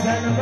जन्म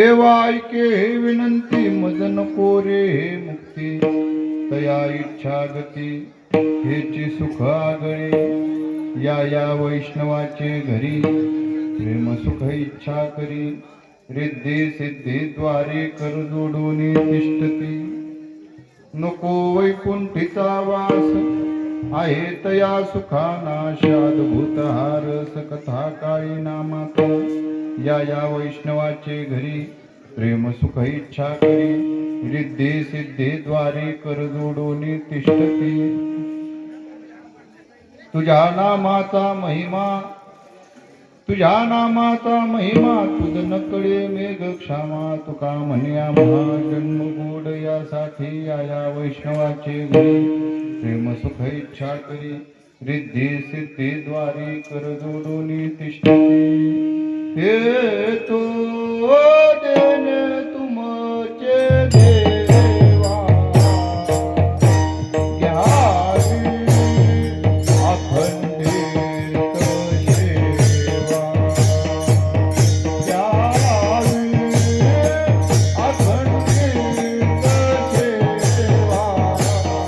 देवा ऐके हे विनंती मज नको रे मुक्ती तया इच्छा गती हेची सुख आगळे या वैष्णवाचे घरी प्रेम सुख इच्छा करी रिद्धी सिद्धी द्वारे कर जोडून तिष्ठती नको वैकुंठीचा वास आहे तया सुखानाश अद्भुत हारस कथा काळी नामात या वैष्णवाचे घरी प्रेम सुख इच्छा करी रिद्धी सिद्धी द्वारे कर जोडून तिष्ठती तुझ्या नामाचा महिमा तुझ नकळे मेघ क्षमा तुका म्हणया महाजन्म गोड यासाठी या वैष्णवाचे घरी प्रेम सुख इच्छा करी रिद्धी सिद्धी द्वारे कर जोडून तिष्ठती हे तो देन तुमचे देवा घ्यावी अखंडित सेवा घ्यावी अखंडित सेवा घ्यावी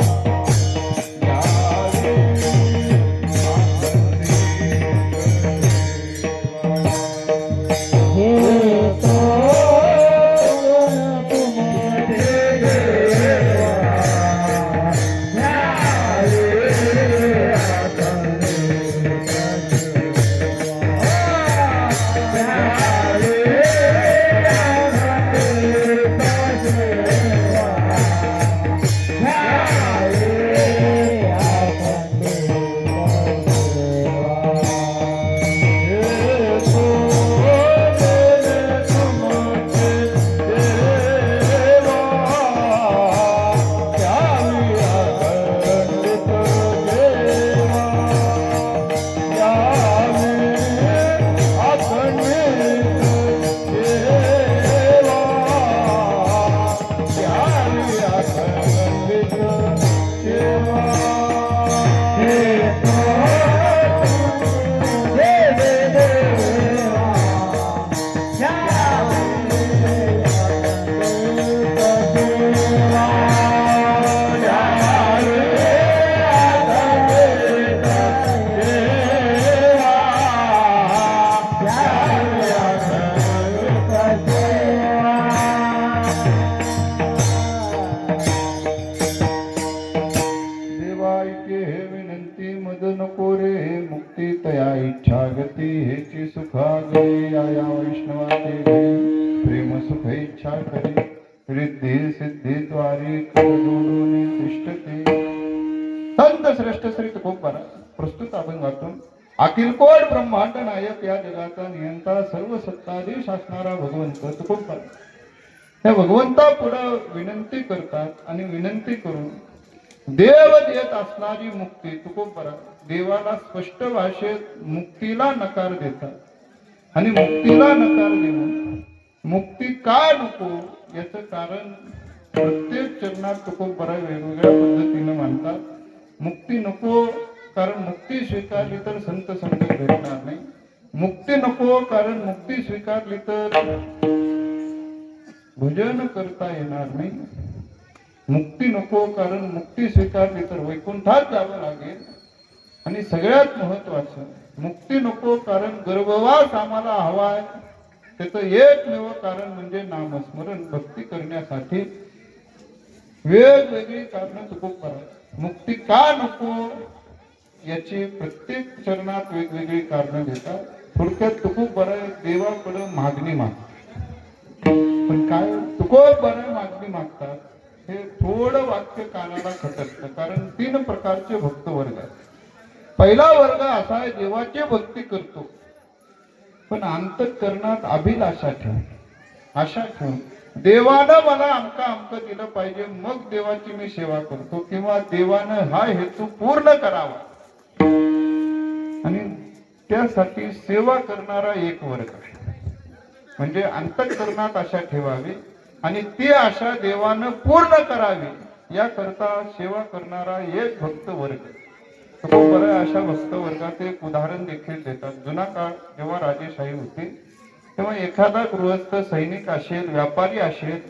मुक्ती तया इच्छा गती हेची सुखागळे या वैष्णवाचे घरी प्रेम सुख इच्छा करी रिद्धी सिद्धी द्वारे कर जोडून तिष्ठते संत श्रेष्ठ श्री तुकोबारा प्रस्तुत अभंगातून अखिल कोट ब्रह्मांड नायक या जगाचा नियंता सर्व सत्ताधीश असणारा भगवंत तुकोबारा त्या भगवंता पुढे विनंती करतात आणि विनंती करून देव देत असणारी मुक्ती तुकोबारा देवाला स्पष्ट भाषेत मुक्तीला नकार देतात आणि मुक्तीला नकार देऊन मुक्ती का नको याचं कारण प्रत्येक चरणात तुकोबारा वेगवेगळ्या पद्धतीने मानतात मुक्ती नको कारण मुक्ती स्वीकारली तर संत संगत भेटणार नाही मुक्ती नको कारण मुक्ती स्वीकारली तर भजन करता येणार नाही मुक्ती नको कारण मुक्ती स्वीकारली तर वैकुंठात जावं लागेल आणि सगळ्यात महत्वाचं मुक्ती नको कारण गर्भवास आम्हाला हवाय त्याचं एकमेव कारण म्हणजे नामस्मरण भक्ती करण्यासाठी वेगवेगळी कारण तुकोबारा मुक्ती का नको याची प्रत्येक चरणात वेगवेगळी कारण देतात थोडक्यात तुकोबारा देवाकडे मागणी मागतात पण काय तुकोबारा मागणी मागतात हे थोडं वाक्य कानाला खटकतं कारण 3 प्रकारचे भक्त वर्ग आहेत पहिला वर्ग असा आहे देवाची भक्ती करतो पण अंतःकरणात अभिलाषा ठेव आशा ठेव देवानं मला अमका दिलं पाहिजे मग देवाची मी सेवा करतो किंवा देवानं हा हेतू पूर्ण करावा आणि त्यासाठी सेवा करणारा एक वर्ग आहे म्हणजे अंतःकरणात आशा ठेवावी आणि ती आशा देवानं पूर्ण करावी या करता सेवा करणारा एक भक्त वर्ग तुकोबारा अशा भक्त वर्गाचे एक उदाहरण देखील देतात जुना काळ जेव्हा राजेशाही होती तेव्हा एखादा गृहस्थ सैनिक असेल, व्यापारी असेल,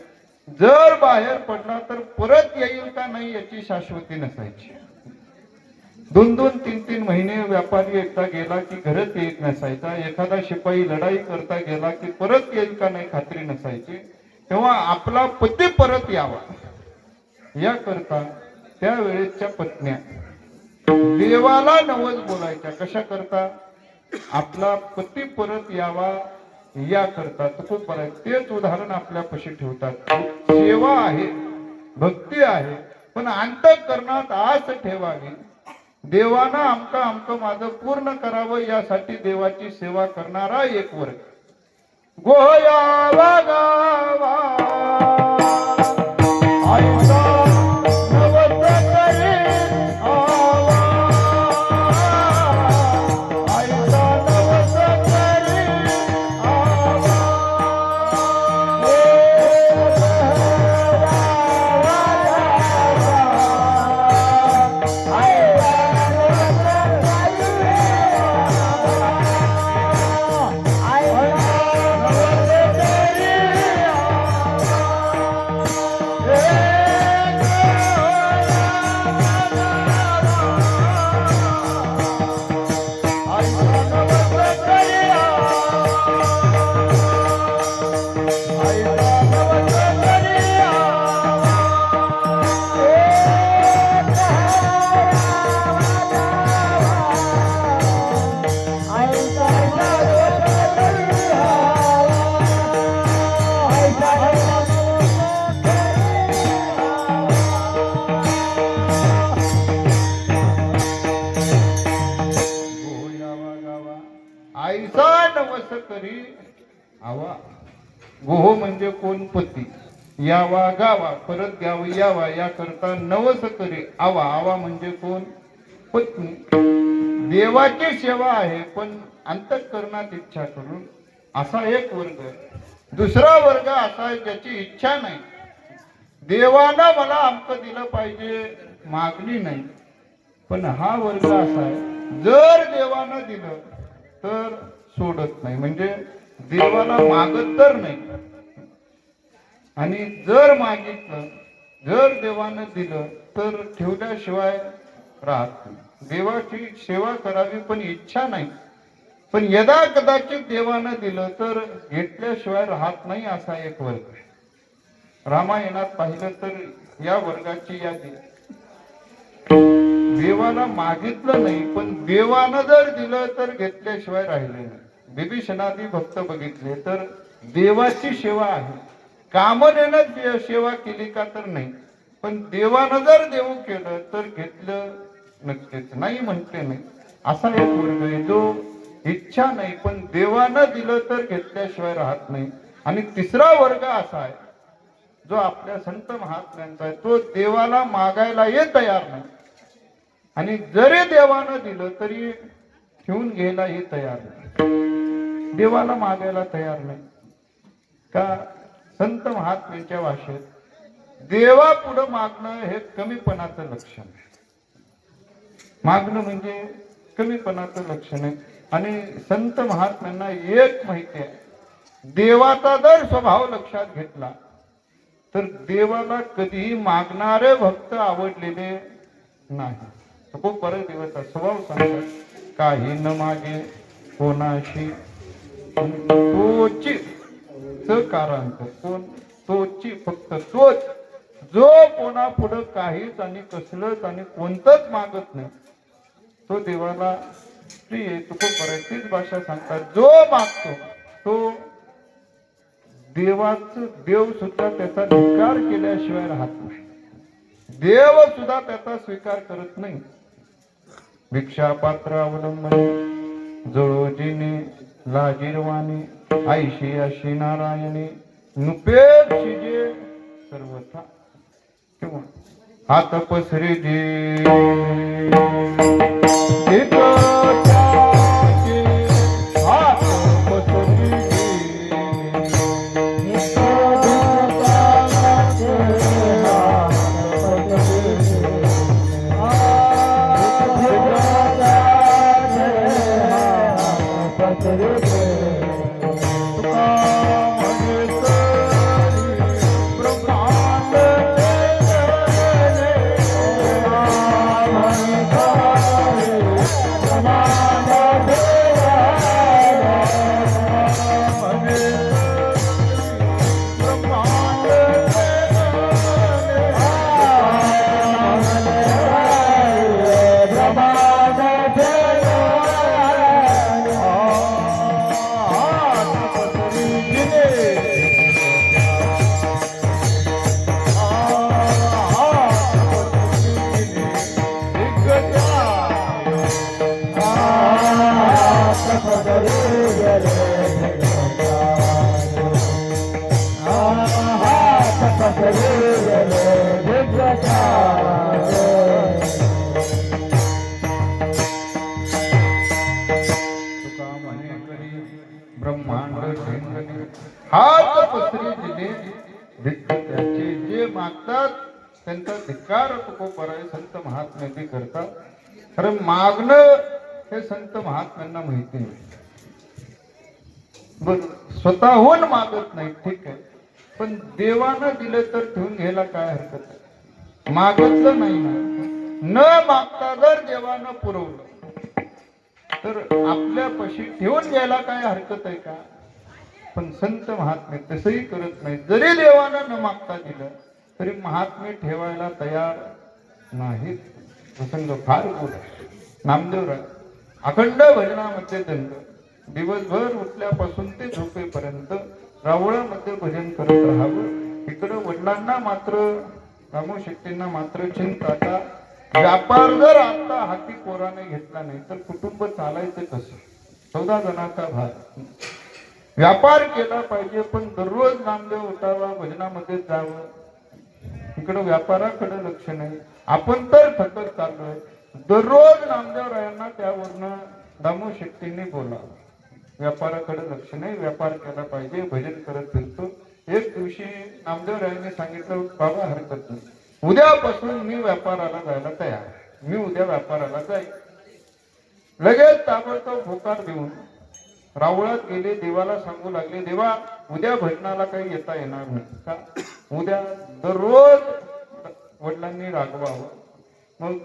जर बाहेर पडला तर परत येईल का नाही याची शाश्वती नसायची. 2-2, 3-3 महिने व्यापारी एकदा गेला की घरच येत नसायचा. एखादा शिपाई लढाई करता गेला की परत येईल का नाही खात्री नसायची. तेव्हा आपला पती परत यावा याकरता त्यावेळेसच्या पत्न्या देवाला नवस बोलायच्या. कशा करता? आपला पती परत यावा या करता. तर खूप बरं, तेच उदाहरण आपल्यापाशी ठेवतात. सेवा आहे, भक्ती आहे, पण अंतःकरणात आस ठेवावी. देवानं आमचं माझं पूर्ण करावं यासाठी देवाची सेवा करणारा एक वर्ग. गोया गावा आईचा नवस करी आवा. गोह म्हणजे कोण? पती. यावा गावा, परत घ्यावं यावा याकरता नवस करी आवा. आवा म्हणजे कोण? पत्नी. देवाची सेवा आहे पण अंतःकरणात इच्छा करून असा एक वर्ग. दुसरा वर्ग असा आहे ज्याची इच्छा नाही. देवानं मला आमचं दिलं पाहिजे, मागणी नाही. पण हा वर्ग असा आहे, जर देवानं दिलं तर सोडत नाही. म्हणजे देवाला मागत तर नाही, आणि जर मागितलं, जर देवानं दिलं तर ठेवल्याशिवाय राहत नाही. देवाची सेवा करावी पण इच्छा नाही. पण यदा कदाचित देवानं दिलं तर घेतल्याशिवाय राहत नाही. असा एक वर्ग. रामायणात पाहिलं तर या वर्गाची यादी. देवाला मागितलं नाही पण देवानं जर दिलं तर घेतल्याशिवाय राहिले नाही. विभीषणादी भक्त बघितले तर देवाची सेवा आहे. कामनेनं सेवा केली का तर नाही, पण देवानं जर देऊ केलं तर घेतलं नक्कीच, नाही म्हटले नाही. असा एक वर्ग आहे जो इच्छा नाही पण देवानं दिलं तर घेतल्याशिवाय राहत नाही. आणि तिसरा वर्ग असा आहे जो आपल्या संत महात्म्यांचा आहे. तो देवाला मागायलाही तयार नाही, आणि जरी देवानं दिलं तरी ठेवून घ्यायलाही तयार नाही. देवाला मागायला तयार नाही का? संत महात्म्यांच्या भाषेत देवा पुढं मागणं हे कमीपणाचं लक्षण आहे. मागणं म्हणजे कमीपणाचं लक्षण आहे. आणि संत महात्म्यांना एक माहिती आहे, देवाचा जर स्वभाव लक्षात घेतला तर देवाला कधीही मागणारे भक्त आवडलेले नाही. खूप बरेच दिवस स्वभाव सांगतात, काही न मागे कोणाशी तोची कारांत. कोण? तोची, फक्त तोच जो कोणा पुढं काहीच आणि कसलंच आणि कोणतंच मागत नाही तो देवाला प्रिय. खूप बरेच तीच भाषा सांगतात, जो मागतो तो देव सुद्धा त्याचा धिक्कार केल्याशिवाय राहत नाही. देव सुद्धा त्याचा स्वीकार करत नाही. भिक्षा पात्र अवलंबने जळोजीने लाजीरवाणी आईशी अशी नारायणी नुपेक्षिजे सर्वथा. किंवा हात पसरी जे ब्रह्मांड हात पसरी दिले भिक्ख त्याचे जे मागतात त्यांचा धिक्कार तुकोबराय संत महात्मे बी करतात. कारण मागणं हे संत महात्म्यांना माहिती नाही. स्वतःहून मागत नाही ठीक आहे, पण देवानं दिलं तर ठेवून घ्यायला काय हरकत आहे. मागितलं नाही ना, न मागता जर देवानं पुरवलं तर आपल्यापाशी ठेवून घ्यायला काय हरकत आहे का. पण संत महात्मे तसंही करत नाही. जरी देवानं न मागता दिलं तरी महात्मे ठेवायला तयार नाहीत. प्रसंग फार बोला. नामदेवराय अखंड भजनामध्ये दंड, दिवसभर उठल्यापासून ते झोपेपर्यंत रावळामध्ये भजन करत राहावं. इकडं वडिलांना मात्र रामू शेट्टींना मात्र चिंता का व्यापार जर आता हाती पोराने घेतला नाही तर कुटुंब चालायचं कसं. 14 जणांचा भार व्यापार केला पाहिजे, पण दररोज नामदेव उठावा भजनामध्ये जावं. इकडं व्यापाराकडे लक्ष नाही. आपण तर थकत चाललोय. दररोज नामदेवरायांना त्यावरनं रामू शेट्टींनी बोलावं. व्यापाराकडे लक्ष नाही, व्यापार केला पाहिजे, भजन करत फिरतो. एक दिवशी नामदेवरायांनी सांगितलं बाबा हरकत नाही, उद्यापासून मी व्यापाराला जायला तयार, मी उद्या व्यापाराला जाईल. लगेच ताबडतोब होकार देऊन रावळात गेले. देवाला सांगू लागले, देवा उद्या भजनाला काही येता येणार नाही का. उद्या दररोज वडिलांनी रागवावं. मग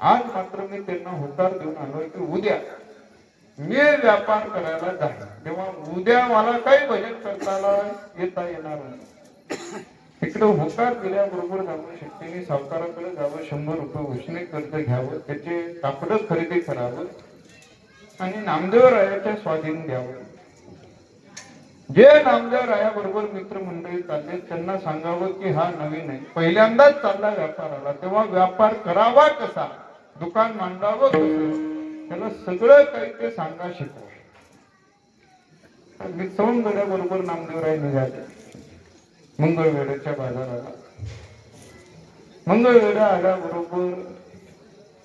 आज मात्र मी त्यांना होकार देऊन आलोय की उद्या मी व्यापार करायला जाईल. तेव्हा उद्या मला काही भजन करताना येता येणार नाही. इकडे होकार दिल्याबरोबर रामू शेट्टींनी सावकाराकडे जावं, 100 रुपये उसने कर्ज घ्यावं, त्याचे कापड खरेदी करावं आणि नामदेवरायाच्या स्वाधीन द्यावं. जे नामदेवरायाबरोबर मित्रमंडळी चालले त्यांना सांगावं की हा नवीन आहे, पहिल्यांदाच चालला व्यापाराला, तेव्हा व्यापार करावा कसा, दुकान मांडावं कसं, त्याला सगळं काही ते सांगा शिकवा. मी सवंगड्याबरोबर नामदेवराय निघाले मंगळवेढ्याच्या बाजाराला. मंगळवेढा आल्याबरोबर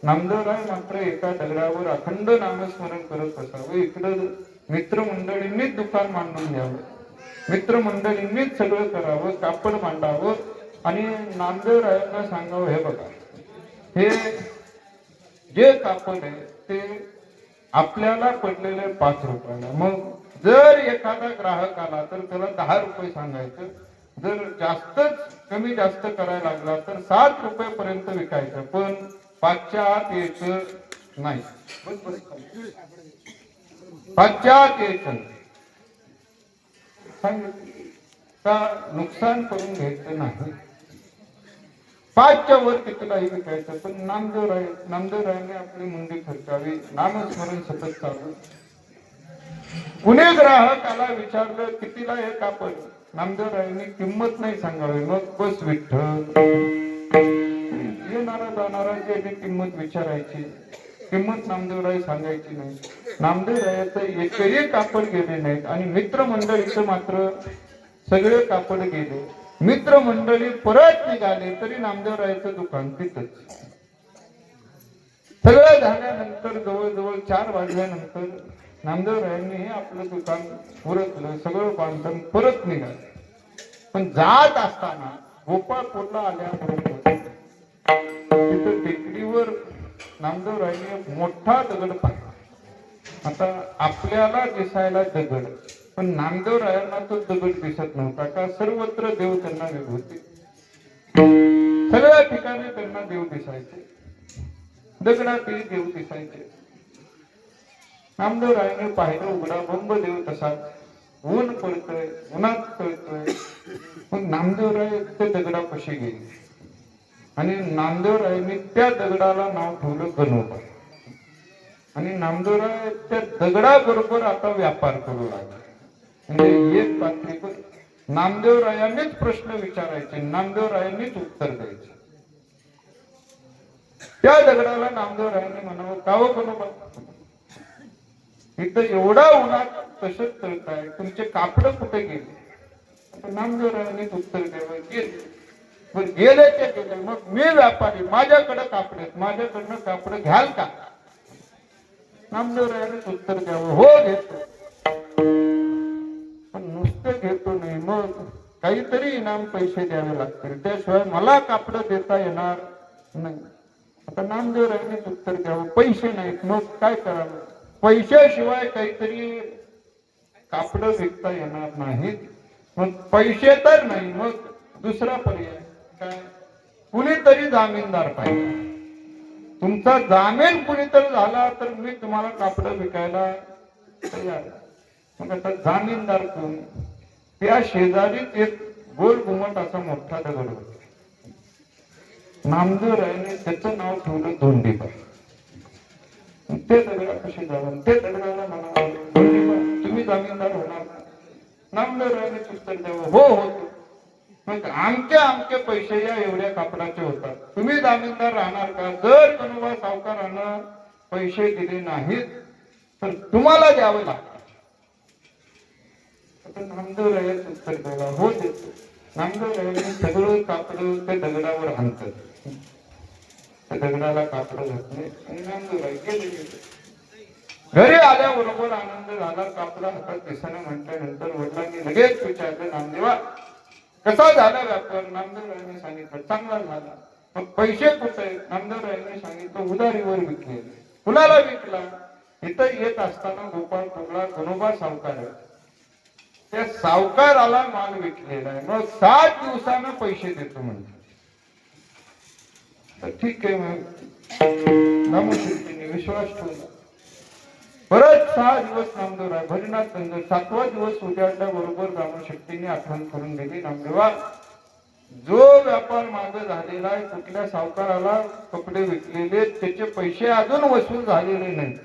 नामदेवराय मात्र एका दगडावर अखंड नामस्मरण करत असावं. इकडं मित्रमंडळींनीच दुकान मांडून घ्यावं, मित्रमंडळींनीच सगळं करावं, कापड मांडावं आणि नामदेवरायांना सांगावं हे बघा, हे जे कापड आहे ते आपल्याला पडलेले 5 रुपयाला. मग जर एखादा ग्राहक आला तर त्याला 10 रुपये सांगायचं. जर जास्तच कमी जास्त करायला लागला तर 7 रुपयापर्यंत विकायचं, पण 5च्या आत यायचं नाही. 5च्या आत यायचं सांगितलं का नुकसान करून घ्यायचं नाही. 5च्या वर कितीलाही विकायचं, पण नामदेवरायांनी आपली मुंडी खर्चावी, नामस्मरण सतत चालू. कुणी ग्राहकाला विचारलं कितीला हे कापड, नामदेवरायांनी किंमत नाही सांगावी. मग बस विठ्ठल. येणारा जाणारांची किंमत विचारायची, किंमत नामदेवराय सांगायची नाही. नामदेवरायाचं एकही कापड गेले नाहीत आणि मित्रमंडळीचं मात्र सगळे कापड गेले. मित्रमंडळी परत निघाले तरी नामदेवरायाचं दुकान तिथंच. सगळं झाल्यानंतर जवळजवळ 4 वाजल्यानंतर नामदेवरायांनी आपलं दुकान उरकलं, सगळं बांधून परत निघाले. पण जात असताना गोपाळपूरला आल्याबरोबर तिथं टेकडीवर नामदेवरायांनी एक मोठा दगड पाहिला. आता आपल्याला दिसायला दगड, पण नामदेवरायांना तो दगड दिसत नव्हता का सर्वत्र देव त्यांना विभूती, सगळ्या ठिकाणी त्यांना देव दिसायचे. दगडातही देव दिसायचे. नामदेवरायाने पाहिलं उघडा बंब देव तसा ऊन पडतोय, उन्हात पडतोय. मग नामदेवराय त्या दगडापाशी गेले आणि नामदेवरायांनी त्या दगडाला नाव ठेवलं गणोबा. आणि नामदेवराय त्या दगडाबरोबर आता व्यापार करू लागले. म्हणजे एक पातळीवर नामदेवरायांनीच प्रश्न विचारायचे, नामदेवरायांनीच उत्तर द्यायचे. त्या दगडाला नामदेवरायांनी म्हणावं, का हो गणोबा, इथं एवढा उन्हात तसंच तळताय, तुमचे कापड कुठे गेले? आता नामदेवरायांनीच उत्तर द्यावं, गेले. गेले ते गेले. मग मी व्यापारी, माझ्याकडे कापड आहेत, माझ्याकडनं कापड घ्याल का? नामदेवरायांनीच उत्तर द्यावं, हो घेतो. पण नुसतं घेतो नाही, मग काहीतरी इनाम पैसे द्यावे लागतील, त्याशिवाय मला कापड देता येणार नाही. आता नामदेवरायांनीच उत्तर द्यावं, पैसे नाहीत. मग काय करावं? पैशाशिवाय काहीतरी कापड विकता येणार नाहीत. मग पैसे तर नाही, मग दुसरा पर्याय काय? कुणीतरी जामीनदार पाहिजे. तुमचा जामीन कुणीतरी झाला तर मी तुम्हाला कापड विकायला तयार. मग आता जामीनदार कोण? त्या शेजारीच एक गोल घुमट असा मोठा दगड होता. नामदेवरायाने त्याचं नाव ठेवलं धोंडीबा. ते दगडापाशी जाऊन ते दगडाला म्हणावं, धोंडीबा तुम्ही जामीनदार होणार? नामदेवरायाने उत्तर द्यावं, हो होतो. मग आमचे पैसे या एवढ्या कापडाचे होतात, तुम्ही जामीनदार राहणार का? जर गणोबा सावकारानं पैसे दिले नाहीत तर तुम्हाला द्यावं लागतं. नामदेवरायाचं उत्तर द्यावं, हो देतो. नामदेवरायाने सगळं कापड त्या दगडावर आणतात. त्या दगडाला कापड घातले आणि नामदेवराय गेले. घरी आल्याबरोबर आनंद झाला. कापड हातात दिसानं म्हटल्यानंतर वडिलांनी लगेच विचारलं, नामदेवा कसा झाला व्यापार? नामदेवरायाने सांगितलं, चांगला झाला. मग पैसे कुठे? नामदेवरायाने सांगितलं, उधारीवर विकले. कुणाला विकला? इथं येत असताना गोपाळपूरला गणोबा सावकार आहे, त्या सावकाराला माल विकलेला आहे. मग 7 दिवसानं पैसे देतो म्हणतो. तर ठीक आहे. मग नामशेट्टीने विश्वास ठेवला. परत 6 दिवस नामदेवराय भजनात गंध. 7वा दिवस उजाडल्याबरोबर नामशेट्टीने आठवण करून दिली, नामदेवा जो व्यापार मागे झालेला आहे, कुठल्या सावकाराला कपडे विकलेले, त्याचे पैसे अजून वसूल झालेले नाही.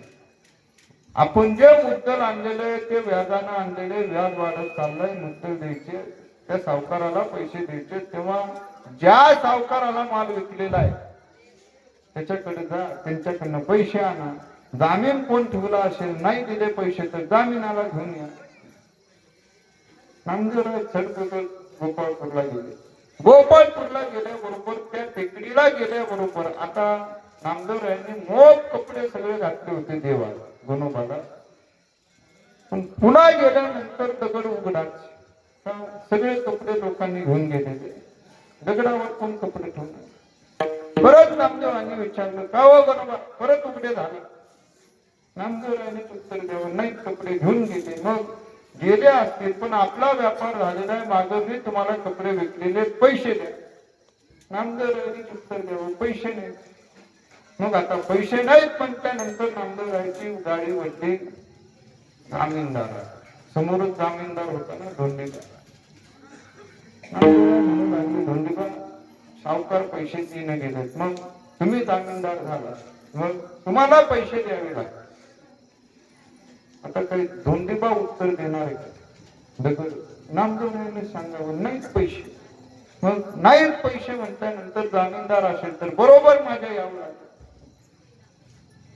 आपण जे मुद्दल आणलेले ते व्याजानं आणलेले, व्याज वाढत चाललंय. मुद्दल द्यायचे, त्या सावकाराला पैसे द्यायचे. तेव्हा ज्या सावकाराला माल विकलेला आहे त्याच्याकडे जा, त्यांच्याकडनं पैसे आणा. जामीन कोण ठेवला असेल, नाही दिले पैसे तर जामीनाला घेऊन या. नामदेवराय चढपट गोपाळपूरला गेले. गोपाळपूरला गेल्याबरोबर त्या टेकडीला गेल्याबरोबर आता नामदेवरायांनी मोठ कपडे सगळे घातले होते देवाला, गणोबाला. पण पुन्हा गेल्यानंतर दगड उघडाच. सगळे कपडे लोकांनी घेऊन गेलेले. दगडावर कोण कपडे ठेवले? परत नामदेवांनी विचारलं, का हो गणोबा परत उघडे झाले? नामदेवरायाने उत्तर द्यावं, नाही कपडे घेऊन गेले. मग गेले असतील, पण आपला व्यापार झालेला आहे, मागं मी तुम्हाला कपडे विकलेले, पैसे द्या. नामदेवरायाने उत्तर द्यावं, पैसे नाही. मग आता पैसे नाहीत, पण त्यानंतर नामदेवरायाची गाडी वरती जामीनदार समोरच जामीनदार होता ना, धोंडीबा. नामदेवराय म्हणू लागले, धोंडीबा सावकार पैसे देणं गेलेत, मग तुम्ही जामीनदार झाला, मग तुम्हाला पैसे द्यावे लागतात. आता काही धोंडीबा उत्तर देणार आहे का? दगड. नामदेवरायाने सांगावं, नाहीच पैसे. मग नाहीच पैसे म्हटल्यानंतर जामीनदार असेल तर बरोबर माझ्या यावं लागेल.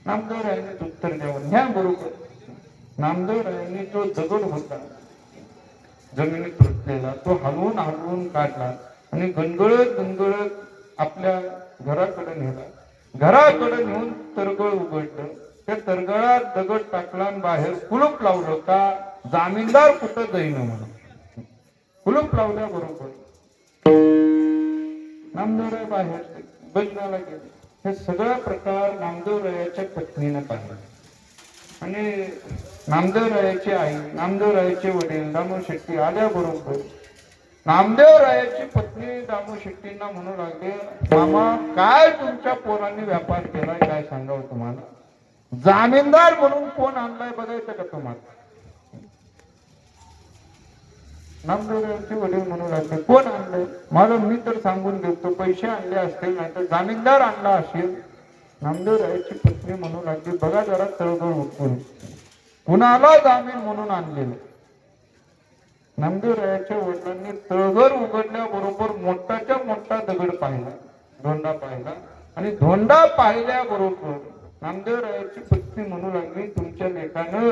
नामदेवरायाने उत्तर द्यावं, ह्या बरोबर. नामदेवरायांनी जो दगड होता जमिनीत रुतलेला, तो हलवून हलवून काढला आणि गणगळत आपल्या घराकडे नेला. घराकडे नेऊन तरगळ उघडलं. त्या तरगळात दगड टाकला आणि बाहेर कुलूप लावलं. का? जामीनदार कुठं जाईन म्हणून. कुलूप लावल्याबरोबर नामदेवराय बाहेर भजनाला गेले. हे सगळा प्रकार नामदेवरायाच्या पत्नीने पाहिला. आणि नामदेवरायाची आई, नामदेवरायाचे वडील नामशेट्टी आल्याबरोबर नामदेवरायाची पत्नी दामू शेट्टींना म्हणू लागले, मामा काय तुमच्या पोरांनी व्यापार केलाय, काय सांगावं तुम्हाला? जामीनदार म्हणून कोण आणलाय बघायचं का तुम्हाला? नामदेवरायांचे वडील म्हणू लागले, कोण आणलंय? मला मी तर सांगून देतो, पैसे आणले असतील, नाही तर जामीनदार आणला असेल. नामदेवरायाची पत्नी म्हणू लागली, बघा जरा तळतळ उठून, कुणाला जामीन म्हणून आणलेलं? नामदेवरायाच्या वडिलांनी तळघर उघडल्याबरोबर मोठाच्या मोठा दगड पाहिला, धोंडा पाहिला, आणि धोंडा पाहिल्याबरोबर नामदेवरायाची पत्नी म्हणू लागली, तुमच्या लेकानं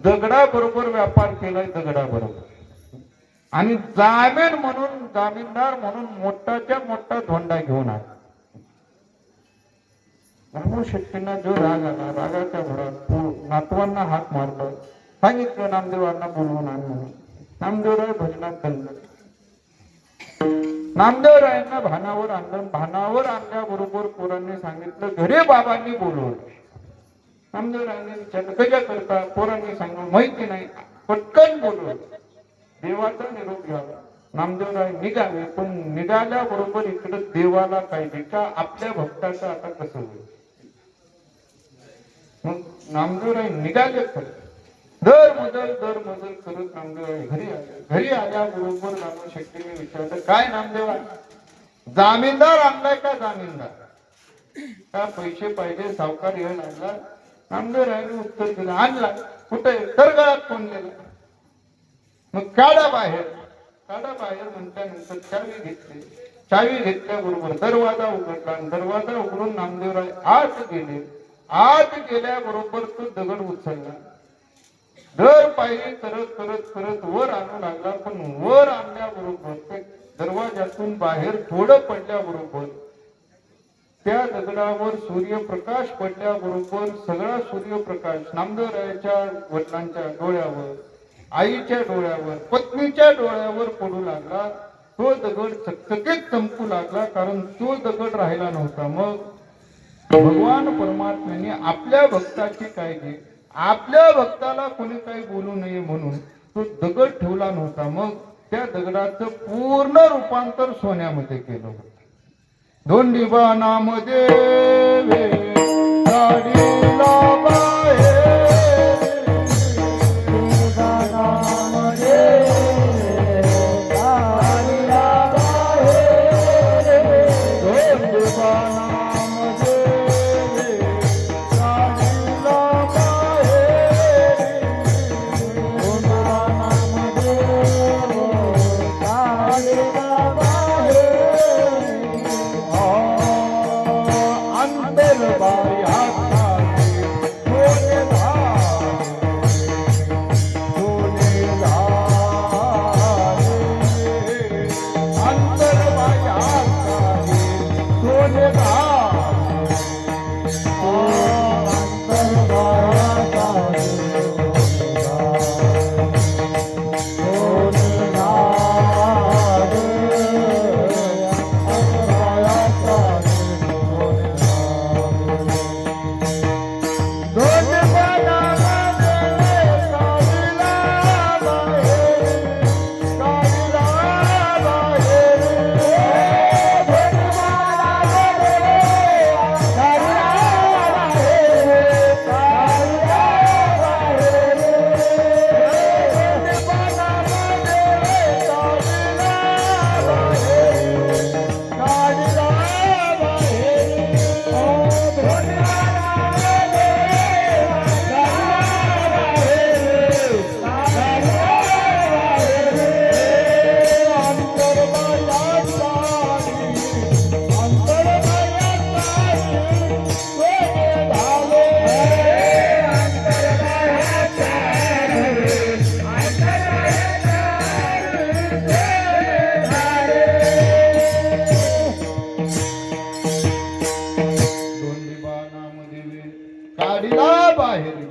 दगडाबरोबर व्यापार केलाय, दगडाबरोबर, आणि जामीन म्हणून, जामीनदार म्हणून मोठाच्या मोठा धोंडा घेऊन आला. दामू शेट्टींना जो राग आला, रागाच्या भरात नातवांना हात मारला, सांगितलं नामदेवांना बोलवून आण म्हणून. नामदेवराय भजनात दंग. नामदेवरायांना भानावर आणलं, भानावर आणल्याबरोबर पोरांनी सांगितलं घरी बाबांनी बोलवलं. नामदेवरायांनी विचारलं कशा करता? पोरांनी सांगितलं माहिती नाही, पटकन बोलवलं. देवाचा निरोप घ्यावा. नामदेवराय निघाले, पण निघाल्याबरोबर इकडं देवाला पाहिजे का आपल्या भक्ताचं आता कसं होईल? मग नामदेवराय निघाले खरं, दर मजल करत नामदेवराय घरी आले. घरी आल्याबरोबर दामू शेट्टीने विचारलं, काय नामदेवा, जामीनदार आणलाय का? जामीनदार का पैसे पाहिजे, सावकार येऊन आणला? नामदेवरायाने उत्तर दिलं, आणला. कुठे? तरगळात कोण गेला? मग काढा बाहेर. काढा बाहेर म्हटल्यानंतर चावी घेतली. चावी घेतल्याबरोबर दरवाजा उघडला, दरवाजा उघडून नामदेवराय आत गेले. आत गेल्याबरोबर तो दगड उचलला, दर पायरी करत करत करत वर आणू लागला. पण वर आणल्याबरोबर ते दरवाजातून बाहेर थोडं पडल्याबरोबर त्या दगडावर सूर्यप्रकाश पडल्याबरोबर सगळा सूर्यप्रकाश नामदेवरायाच्या वडिलांच्या डोळ्यावर, आईच्या डोळ्यावर, पत्नीच्या डोळ्यावर पडू लागला. तो दगड चकचकीत चमकू लागला, कारण तो दगड राहिला नव्हता. मग भगवान परमात्म्याने आपल्या भक्ताची काळजी, आपल्या भक्ताला कोणी काही बोलू नये म्हणून तो दगड ठेवला नव्हता. मग त्या दगडाचं पूर्ण रूपांतर सोन्यामध्ये केलं होतं. धोंडीबा नामदेवे गाडीला बाहेर,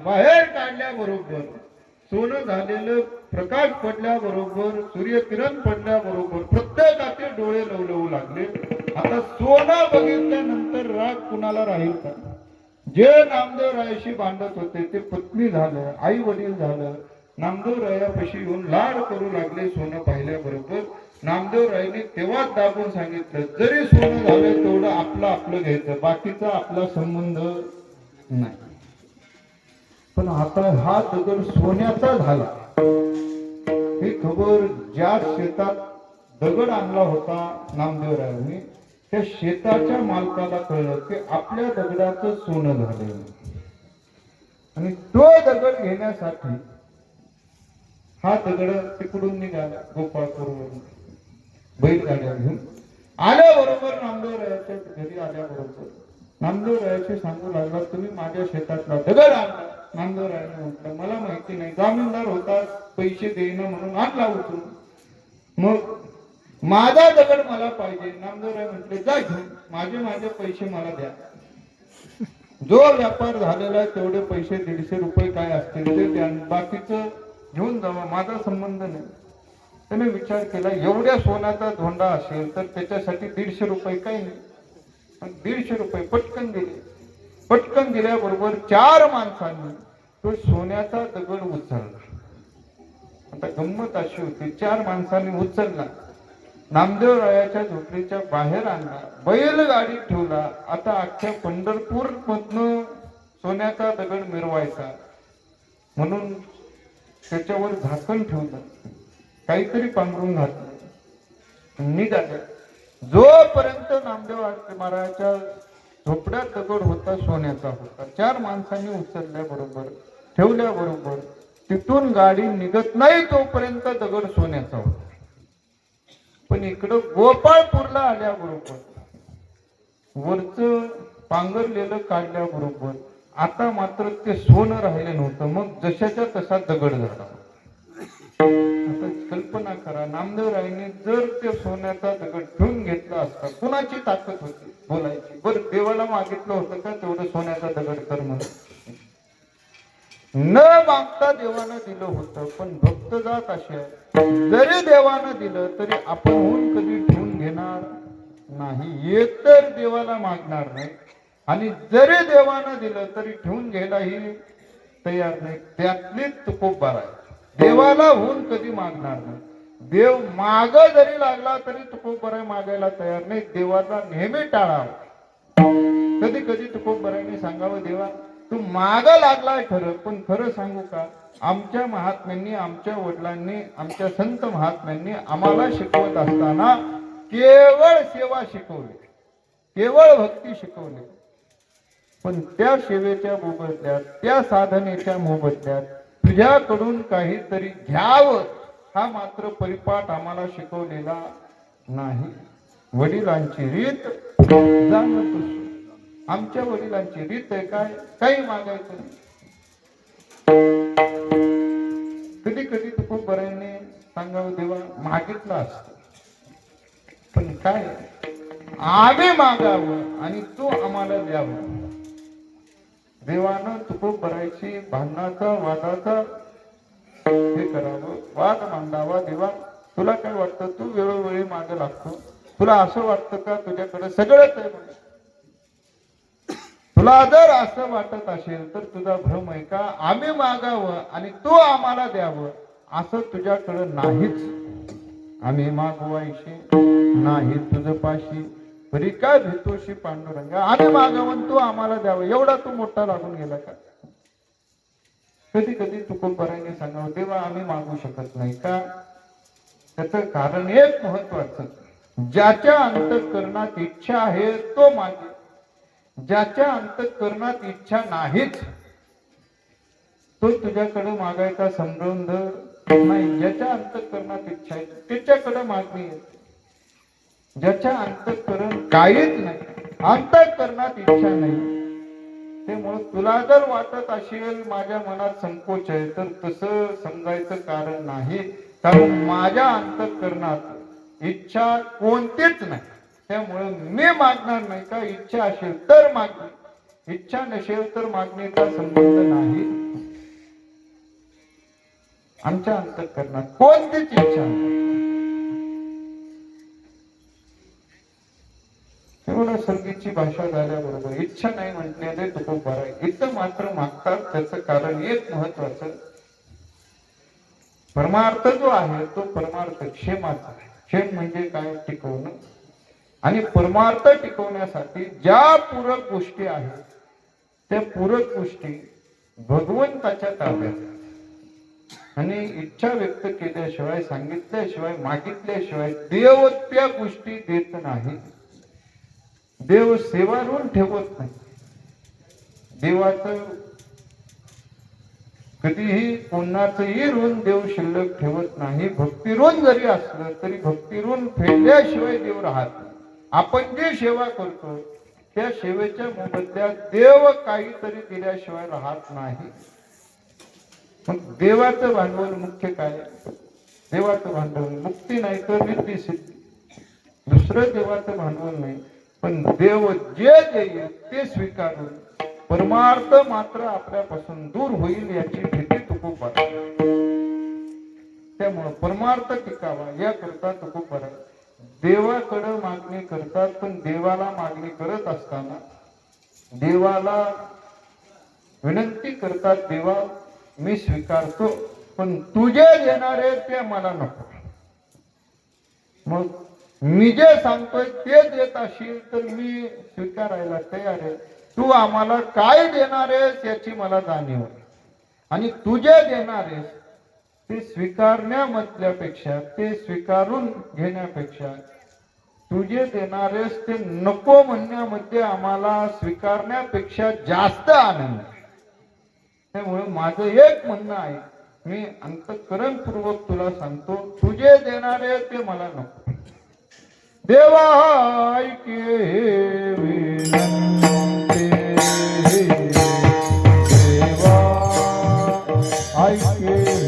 बाहेर काढल्याबरोबर सोनं झालेलं प्रकाश पडल्याबरोबर, सूर्यकिरण पडल्याबरोबर प्रत्येकाचे डोळे लवलवू लागले. आता सोनं बघितल्यानंतर राग कुणाला राहील का? जे नामदेवरायाशी भांडत होते ते पत्नी झालं, आई वडील झालं, नामदेवरायापाशी येऊन लाड करू लागले. सोनं पाहिल्याबरोबर नामदेवरायांनी तेव्हाच दाबून सांगितलं, जरी सोनं झालं तेवढं आपलं आपलं घ्यायचं, बाकीचा आपला संबंध नाही. पण आता हा दगड सोन्याचा झाला ही खबर ज्या शेतात दगड आणला होता नामदेवरायांनी, त्या शेताच्या मालकाला कळलं की आपल्या दगडाचं सोनं झालं. आणि तो दगड घेण्यासाठी हा दगड तिकडून निघाला गोपाळपूरवरून बैलगाड्या घेऊन. आल्याबरोबर नामदेवरायाच्या घरी आल्याबरोबर नामदेवरायाशी सांगू लागला, तुम्ही माझ्या शेतातला दगड आणला. नामदेवरायाने म्हटलं, मला माहिती नाही, जामीनदार होता, पैसे देईना म्हणून आणला उचलून, मग माझा दगड मला पाहिजे. नामदेवराय म्हटले, जा घेऊन, माझे पैसे मला द्या. जो व्यापार झालेला तेवढे पैसे 150 रुपये काय असतील ते द्या, बाकीचं घेऊन जावा, माझा संबंध नाही. त्याने विचार केला, एवढ्या सोन्याचा धोंडा असेल तर त्याच्यासाठी 150 रुपये काही नाही. 150 रुपये पटकन दिले. पटकन दिल्याबरोबर 4 माणसांनी तो सोन्याचा दगड उचलला. आता गंमत अशी होती, 4 माणसांनी उचलला, नामदेवरायाच्या झोपडीच्या बाहेर आणला, बैलगाडी ठेवला. आता अख्ख्या पंढरपूर मधनं सोन्याचा दगड मिरवायचा म्हणून त्याच्यावर झाकण ठेवलं, काहीतरी पांघरून घातलं, निघाले. जोपर्यंत नामदेव महाराजांच्या झोपड्यात दगड होता सोन्याचा होता. 4 माणसांनी उचलल्याबरोबर ठेवल्याबरोबर तिथून गाडी निघत नाही तोपर्यंत दगड सोन्याचा होता. पण इकडं गोपाळपूरला आल्याबरोबर वरच पांघरलेलं काढल्याबरोबर आता मात्र ते सोनं राहिलं नव्हतं. मग जशाच्या तसा दगड झाला. आता कल्पना करा, नामदेवरायांनी जर ते सोन्याचा दगड ठेवून घेतला असता, कुणाची ताकद होती बोलायची? बरं, देवाला मागितलं होतं का तेवढं सोन्याचा दगड कर म्हणून? न मागता देवानं दिलं होतं. पण भक्त जात अशी आहे, जरी देवानं दिलं तरी आपण कधी ठेवून घेणार नाही. एक तर देवाला मागणार नाही, आणि जरी देवानं दिलं तरी ठेवून घ्यायलाही तयार नाही. त्यातलीच तुकोबा आहे. देवाला होऊन कधी मागणार नाही. देव माग जरी लागला तरी तुकोबराय मागायला तयार नाही. देवाला नेहमी टाळावं. कधी कधी तुकोबरायने सांगावं, देवा तू माग लागलाय खरं, पण खरं सांगू का, आमच्या महात्म्यांनी, आमच्या वडिलांनी, आमच्या संत महात्म्यांनी आम्हाला शिकवत असताना केवळ सेवा शिकवली, केवळ भक्ती शिकवली. पण त्या सेवेच्या मोबदल्यात, त्या साधनेच्या मोबदल्यात तुझ्याकडून काहीतरी घ्यावं हा मात्र परिपाठ आम्हाला शिकवलेला नाही. वडिलांची रीत जाणतोस. आमच्या वडिलांची रीत आहे काय, काही मागायचं नाही. कधी कधी तुकोबरायांनी सांगावं, देवा मागितलं असतं, पण काय आम्ही मागावं आणि तू आम्हाला द्यावं. देवानं तुकोबरायची भांडणाचा, वादाचा हे करावं, वाद मांडावा. देवा तुला काय वाटतं, तू वेळोवेळी मागे लागतो, तुला असं वाटतं का तुझ्याकडे सगळंच आहे म्हणून? तुला जर असं वाटत असेल तर तुझा भ्रम आहे का? आम्ही मागावं आणि तू आम्हाला द्यावं असं तुझ्याकडे नाहीच. आम्ही मागवायचे नाही तुझं पाशी, परी काय भेटोशी पांडुरंगा. आम्ही मागावं तू आम्हाला द्यावं, एवढा तू मोठा लागून गेला का? कधी कधी तुकोबरायाने सांगावं, देवा आम्ही मागू शकत नाही का? त्याचं कारण एक महत्वाचं, ज्याच्या अंतःकरणात इच्छा आहे तो मागे, ज्याच्या अंतःकरणात इच्छा नाहीच तो तुझ्याकडे मागायचा संबंध नाही. ज्याच्या अंतःकरणात इच्छा आहे त्याच्याकडे मागणी येते. ज्याच्या अंतःकरण काहीच नाही, अंतःकरणात इच्छा नाही, त्यामुळे तुला जर वाटत असेल माझ्या मनात संकोच आहे तर तसं समजायचं कारण नाही. कारण माझ्या अंतःकरणात इच्छा कोणतीच नाही. त्यामुळे मी मागणार नाही. का इच्छा असेल तर मागणी, इच्छा नसेल तर मागणीचा संबंध नाही. आमच्या अंतःकरणात कोणतीच इच्छा नाही. एवढं सर्गीची भाषा झाल्याबरोबर इच्छा नाही म्हटलेले तुकोबराय इथं मात्र मागतात. त्याचं कारण एक महत्वाचं, परमार्थ जो आहे तो परमार्थ क्षेमाचा आहे. क्षेम म्हणजे काय? टिकवणं. आणि परमार्थ टिकवण्यासाठी ज्या पूरक गोष्टी आहेत त्या पूरक गोष्टी भगवंताच्या ताब्यात. आणि इच्छा व्यक्त केल्याशिवाय, सांगितल्याशिवाय, मागितल्याशिवाय देव त्या गोष्टी देत नाही. देव सेवा ऋण ठेवत नाही. देवाचं कधीही कोणाचंही ऋण देव शिल्लक ठेवत नाही. भक्ती ऋण जरी असलं तरी भक्ती ऋण फेडल्याशिवाय देव राहत नाही. आपण जे सेवा करतो त्या सेवेच्या मोबदल्यात देव काहीतरी दिल्याशिवाय राहत नाही. मग देवाचं भांडवल मुख्य काय? देवाचं भांडवल मुक्ती नाही तर रिद्धी सिद्धी. दुसरं देवाचं भांडवल नाही. पण देव जे देईल ते स्वीकारून परमार्थ मात्र आपल्यापासून दूर होईल याची भीती तुकोबाला. त्यामुळं परमार्थ टिकावा याकरता तुकोबाला देवाकडे मागणी करतात. पण देवाला मागणी करत असताना देवाला विनंती करतात, देवा मी स्वीकारतो पण तुझे देणारे ते मला नको. मग मी जे सांगतोय ते देत असेल तर मी स्वीकारायला तयार आहे. तू आम्हाला काय देणार आहेस याची मला जाणीव आहे. आणि तुझे देणार आहेस ते स्वीकारण्यामधल्यापेक्षा, ते स्वीकारून घेण्यापेक्षा तुझे देणार आहेस ते नको म्हणण्यामध्ये आम्हाला स्वीकारण्यापेक्षा जास्त आनंद आहे. त्यामुळे माझं एक म्हणणं आहे, मी अंतःकरणपूर्वक तुला सांगतो, तुझे देणारे ते मला नको. देवा ऐके विनंती, देवा ऐके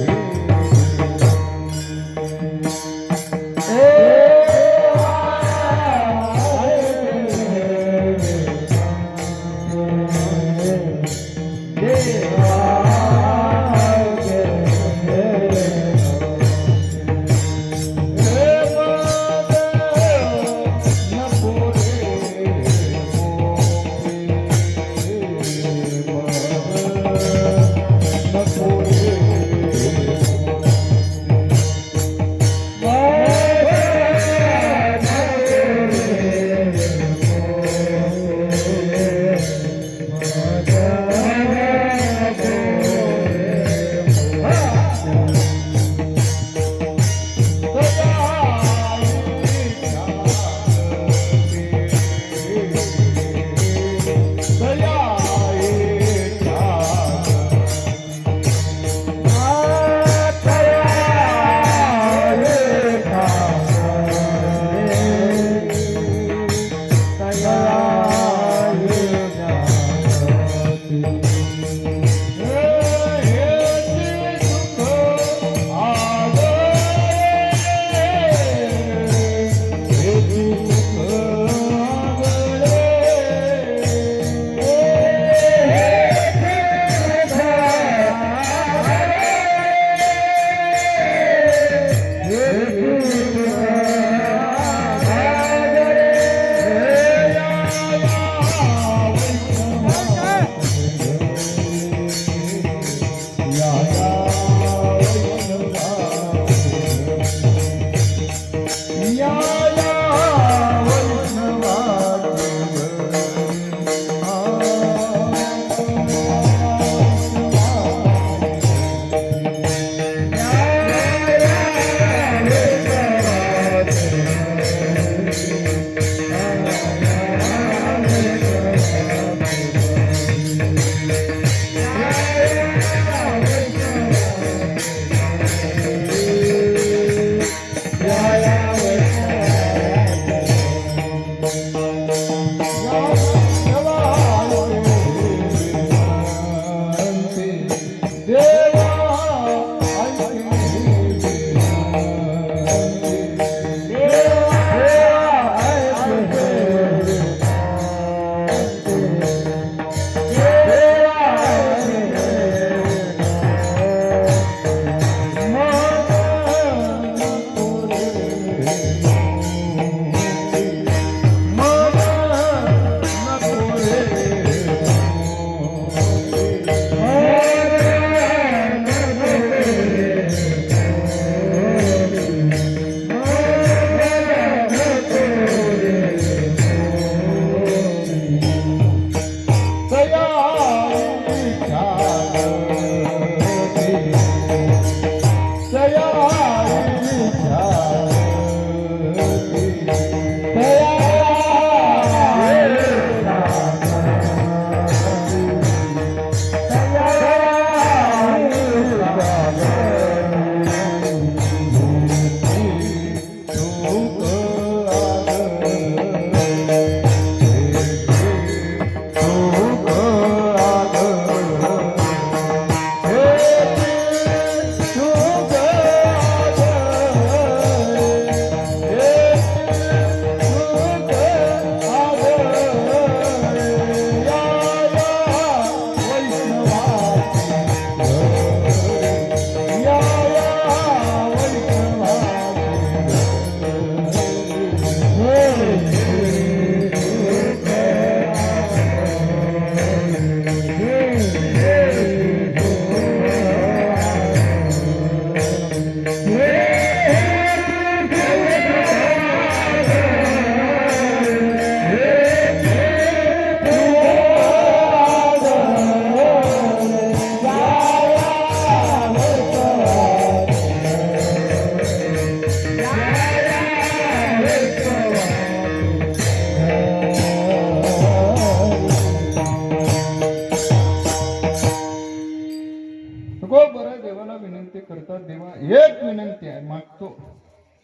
देवाला विनंती करतात, देवा एक विनंती आहे, मागतो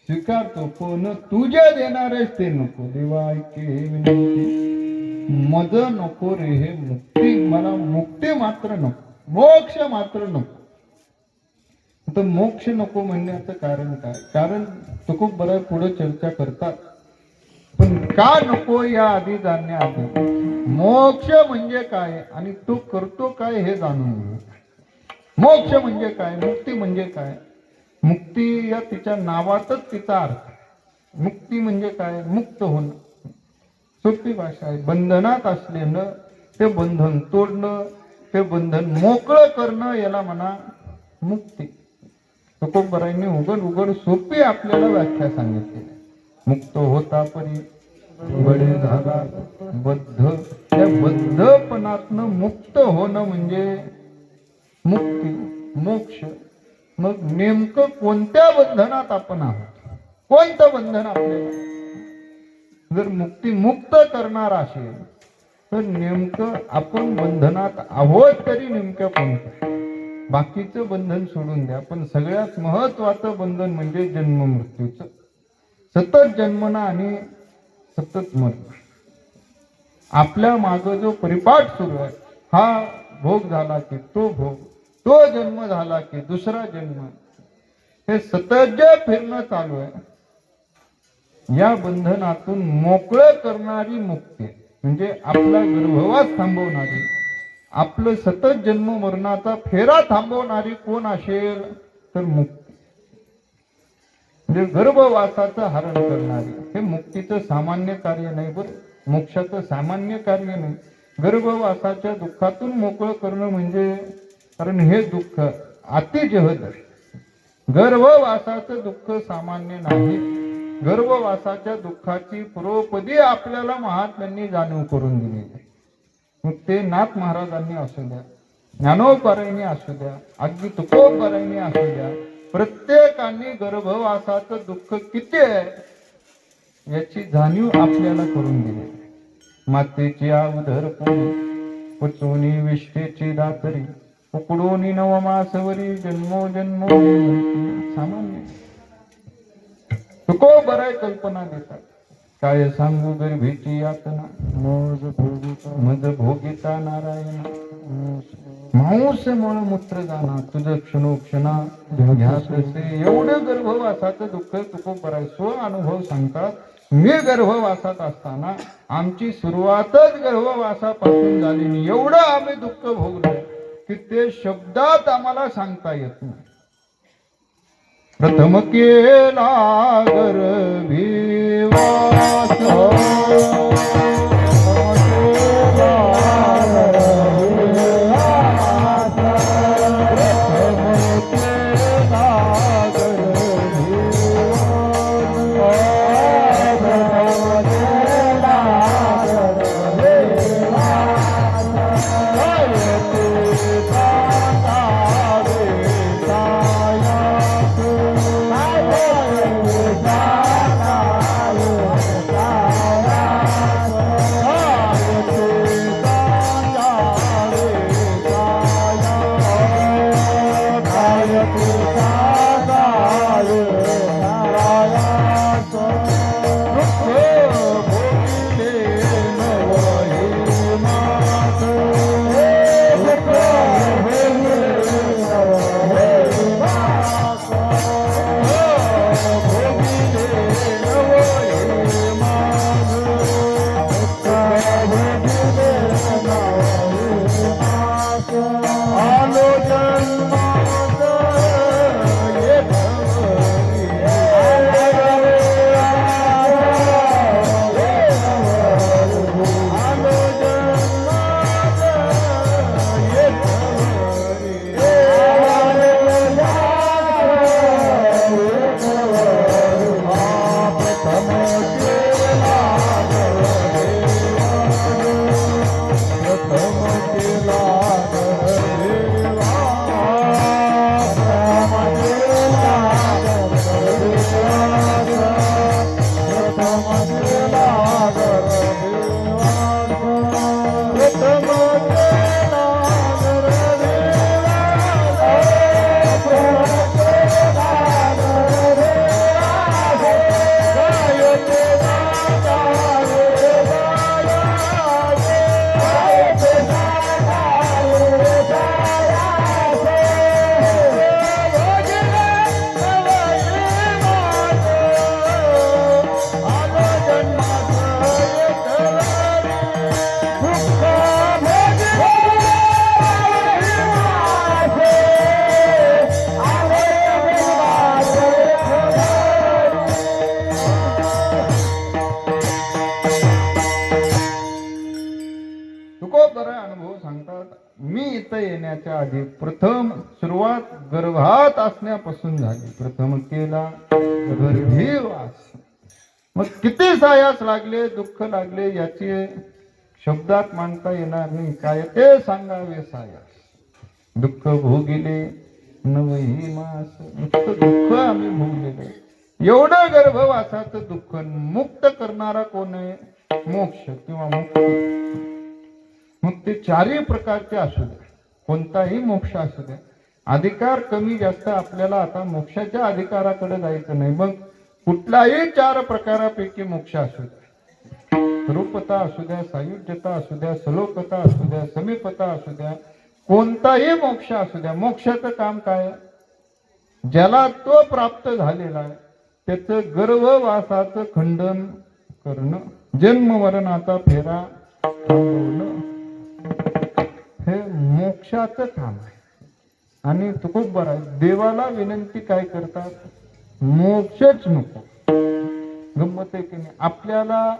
स्वीकारतो, पण तू जे देणार आहेस ते नको. देवा ऐके हे विनंती, मज नको रे हे मुक्ती, मला मुक्ती मात्र नको, मोक्ष मात्र नको. तर मोक्ष नको म्हणण्याचं कारण काय? कारण तो खूप बरं पुढे चर्चा करतात, पण का नको या आधी जाण्याआधी मोक्ष म्हणजे काय आणि तो करतो काय हे जाणून घेऊ. मोक्ष म्हणजे काय, मुक्ती म्हणजे काय? मुक्ती या तिच्या नावातच तिचा अर्थ. मुक्ती म्हणजे काय? मुक्त होणं, सोपी भाषा आहे. बंधनात असलेलं ते बंधन तोडणं, ते बंधन मोकळं करणं, याला म्हणा मुक्ती. तुकोबरायांनी उघड सोपी आपल्याला व्याख्या सांगितली. मुक्त होता परी बळे झाला बद्ध. त्या बद्धपणातनं मुक्त होणं म्हणजे मुक्ती, मोक्ष. मग नेमकं कोणत्या बंधनात आपण आहोत? कोणतं बंधन आपल्याला जर मुक्ती मुक्त करणार असेल तर नेमकं आपण बंधनात आहोत तरी नेमकं कोणतं? बाकीचं बंधन सोडून द्या, पण सगळ्यात महत्वाचं बंधन म्हणजे जन्म मृत्यूचं. सतत जन्मना आणि सतत मरण. आपल्या माग जो परिपाठ सुरू आहे, हा भोग झाला की तो भोग, तो जन्म झाला की दुसरा जन्म, हे सतत जे फिरणं चालू आहे, या बंधनातून मोकळं करणारी मुक्ती म्हणजे आपला गर्भवास थांबवणारी, आपलं सतत जन्म मरणाचा फेरा थांबवणारी कोण असेल तर मुक्ती. म्हणजे गर्भवासाचं हरण करणारी. हे मुक्तीचं सामान्य कार्य नाही, बरं मोक्षाचं सामान्य कार्य नाही. गर्भवासाच्या दुःखातून मोकळं करणं म्हणजे, कारण हे दुःख अतिजहद आहे. गर्भवासाचं दुःख सामान्य नाही. गर्भवासाच्या दुःखाची पूर्वपदी आपल्याला महात्म्यांनी जाणीव करून दिली आहे. मग ते नाथ महाराजांनी असू द्या, ज्ञानोबारायांनी असू द्या, अगदी तुकोबारायांनी असू द्या, प्रत्येकाने गर्भवासाचं दुःख किती आहे याची जाणीव आपल्याला करून दिली. मातेची उदर पोळी पचवणी विष्ठेची दातरी, उकडोनी नवमासवरी जन्मो जन्मो. सामान्य तुकोबाराय कल्पना देतात. काय सांगू गर्भीची यातना, मज भोगिता नारायण. मांस मळ मूत्र जाना, तुझं क्षणोक्षणा ध्यातसे. एवढं गर्भवासाचं दुःख तुकोबाराय स्व अनुभव सांगतात. मी गर्भवासात असताना आमची सुरुवातच गर्भवासापासून झाली, एवढं आम्ही दुःख भोगलं की ते शब्दात आम्हाला सांगता येत नाही. प्रथम केला गर्भी वास, येण्याच्या आधी प्रथम सुरुवात गर्भात असण्यापासून झाली. प्रथम केला गर्भी वास. मग किती सायास लागले, दुःख लागले, याचे शब्दात मांडता येणार नाही. काय ते सांगावे सायास. दुःख भोगिले नवही मास. नुसतं दुःख आम्ही भोगलेलं. एवढं गर्भवासाचं दुःख मुक्त करणारा कोण आहे? मोक्ष किंवा मुक्ती. मग ते चारही प्रकारचे असू द्या, कोणताही मोक्ष असू द्या. अधिकार कमी जास्त आपल्याला आता मोक्षाच्या अधिकाराकडे जायचं नाही. मग कुठलाही 4 प्रकारापैकी मोक्ष असू द्या, रूपता असू द्या, सायुज्यता असू द्या, सलोकता असू द्या, समीपता असू द्या, कोणताही मोक्ष असू द्या. मोक्षाचं काम काय? ज्याला तो प्राप्त झालेला आहे त्याचं गर्भवासाचं खंडन करणं, जन्म मरणाचा फेरा थांबवणं, हे मोक्षाचं काम आहे. आणि तो खूप बरं आहे. देवाला विनंती काय करतात? मोक्षच नको. गंमत आहे की नाही? आपल्याला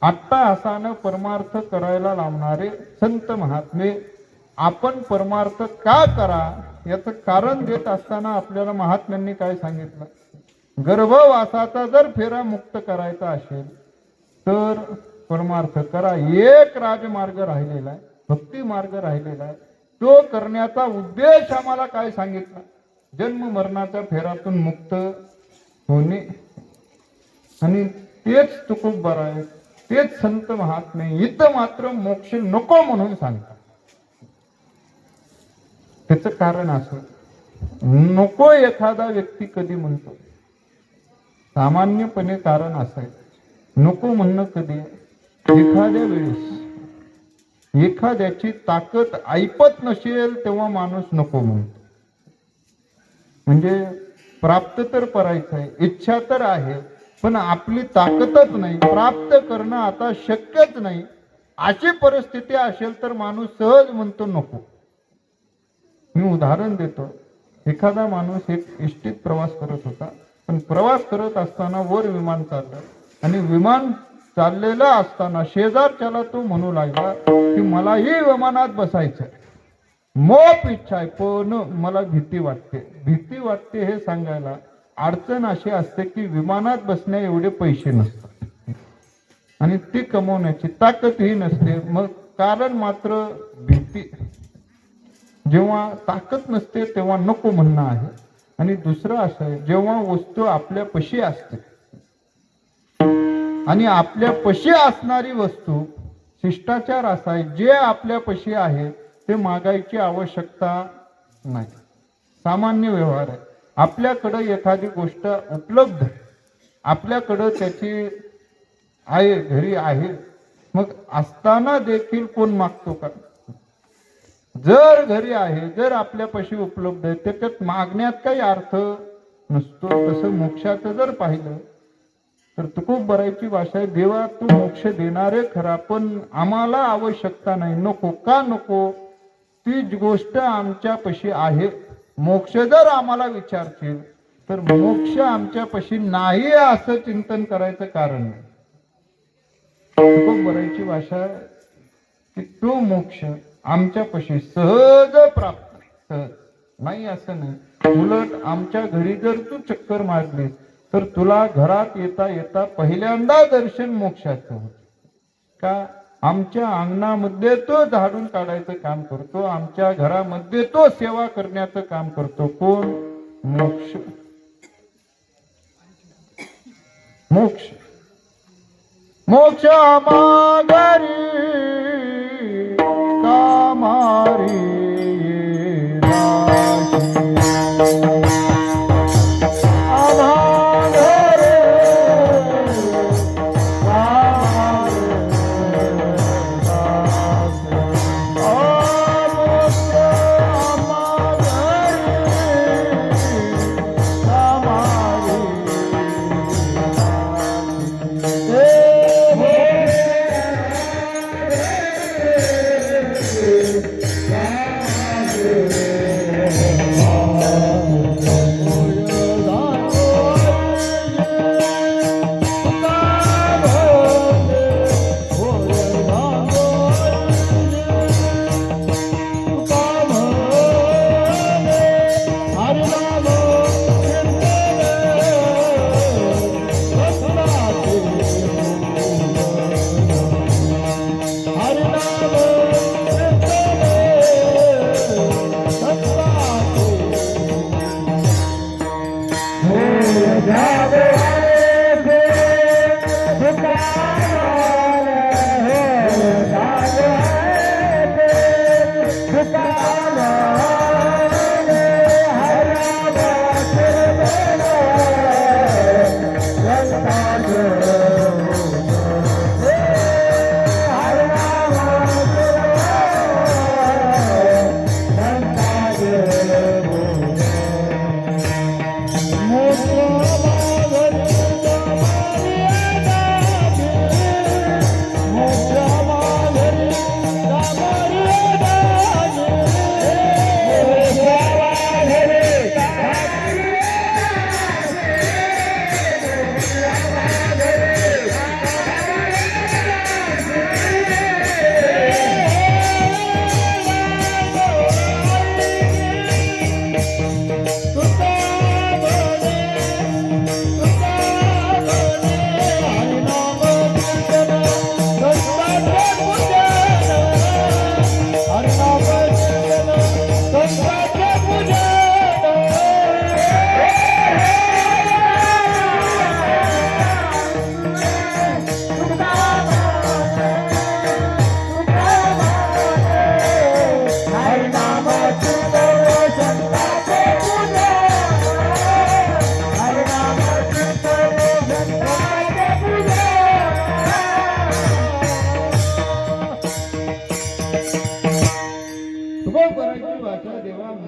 अट्टाहासानं परमार्थ करायला लावणारे संत महात्मे आपण परमार्थ का करा याचं कारण देत असताना आपल्याला महात्म्यांनी काय सांगितलं? गर्भवासाचा जर फेरा मुक्त करायचा असेल तर परमार्थ करा. एक राजमार्ग राहिलेला आहे, भक्ती मार्ग राहिलेला आहे. तो करण्याचा उद्देश आम्हाला काय सांगितला? जन्म मरणाच्या फेरातून मुक्त होणे. आणि तेच तो खूप बरं आहे. तेच संत महात्मे इथं मात्र मोक्ष नको म्हणून सांगतात. त्याचं कारण असं, नको एखादा व्यक्ती कधी म्हणतो? सामान्यपणे कारण असं आहे, नको म्हणणं कधी? एखाद्या वेळेस एखाद्याची ताकद ऐपत नसेल तेव्हा माणूस नको म्हणतो. म्हणजे प्राप्त तर करायचं आहे, इच्छा तर आहे, पण आपली ताकदच नाही, प्राप्त करणं आता शक्यच नाही, अशी परिस्थिती असेल तर माणूस सहज म्हणतो नको. मी उदाहरण देतो. एखादा माणूस एक इष्टीत प्रवास करत होता, पण प्रवास करत असताना वर विमान चाललं आणि विमान चाललेलं असताना शेजारच्याला तो म्हणू लागला की मलाही विमानात बसायचं, मोप इच्छा आहे, पण मला भीती वाटते. भीती वाटते हे सांगायला अडचण अशी असते की विमानात बसण्या एवढे पैसे नसतात आणि ती कमवण्याची ताकदही नसते. मग कारण मात्र भीती. जेव्हा ताकद नसते तेव्हा नको म्हणणं आहे. आणि दुसरं असं आहे, जेव्हा वस्तू आपल्या पशी असते आणि आपल्या पशी असणारी वस्तू शिष्टाचार असा आहे, जे आपल्या पशी आहे ते मागायची आवश्यकता नाही. सामान्य व्यवहार आहे. आपल्याकडं एखादी गोष्ट उपलब्ध, आपल्याकडं त्याची आहे, घरी आहे, मग असताना देखील कोण मागतो का? जर घरी आहे, जर आपल्यापाशी उपलब्ध आहे, त्याच्यात मागण्यात काही अर्थ नसतो. तसं मोक्षाचं जर पाहिलं तर तुकोबरायची भाषा आहे, देवा तू मोक्ष देणारे खरा, पण आम्हाला आवश्यकता नाही. नको. का नको? ती गोष्ट आमच्यापाशी आहे. मोक्ष जर आम्हाला विचारशील तर मोक्ष आमच्यापाशी नाही असं चिंतन करायचं कारण नाही. तुकोबरायची भाषा आहे की तो मोक्ष आमच्यापाशी सहज प्राप्त, सहज नाही असं नाही. उलट आमच्या घरी जर तू चक्कर मारलीस तर तुला घरात येता येता पहिल्यांदा दर्शन मोक्षाचं होतं. का? आमच्या अंगणामध्ये तो झाडून काढायचं काम करतो, आमच्या घरामध्ये तो सेवा करण्याचं काम करतो. कोण? मोक्ष. मोक्ष. मोक्ष मागरी कामारी Yeah.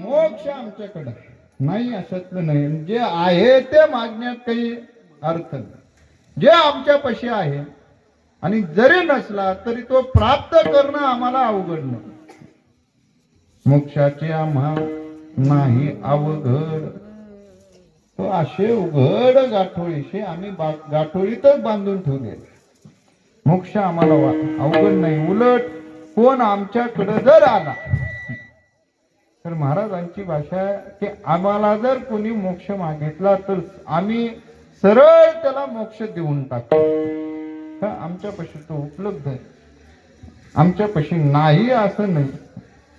मोक्ष आमच्याकडे नाही अशातलं नाही. जे आहे ते मागण्यात काही अर्थ नाही. जे आमच्यापाशी आहे आणि जरी नसला तरी तो प्राप्त करणं आम्हाला अवघड नाही. मोक्षाचे आम्हा नाही अवघड. तो असे उघड गाठोळीशी आम्ही गाठोळीतच बांधून ठेवले. मोक्ष आम्हाला अवघड नाही. उलट कोण आमच्याकडे जर आला तर महाराजांची भाषा आहे की आम्हाला जर कोणी मोक्ष मागितला तर आम्ही सरळ त्याला मोक्ष देऊन टाकतो. आमच्यापाशी तो उपलब्ध आहे. आमच्यापाशी नाही असं नाही.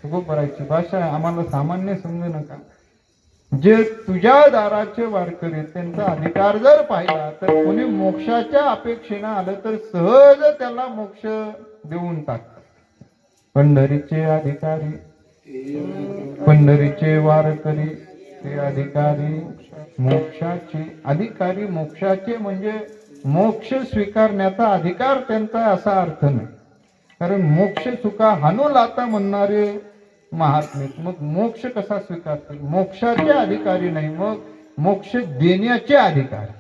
तुकोबराची भाषा आहे. आम्हाला सामान्य समजू नका. जे तुझ्या दाराचे वारकरी त्यांचा अधिकार जर पाहिला तर कोणी मोक्षाच्या अपेक्षेने आलं तर सहज त्याला मोक्ष देऊन टाकतात. पंढरीचे अधिकारी, पंढरीचे वारकरी ते अधिकारी मोक्षाचे. अधिकारी मोक्षाचे म्हणजे मोक्ष स्वीकारण्याचा अधिकार त्यांचा असा अर्थ नाही. कारण मोक्ष सुखा हानू लाता म्हणणारे महात्मे मग मोक्ष कसा स्वीकारतील? मोक्षाचे अधिकारी नाही, मग मोक्ष देण्याचे अधिकारी.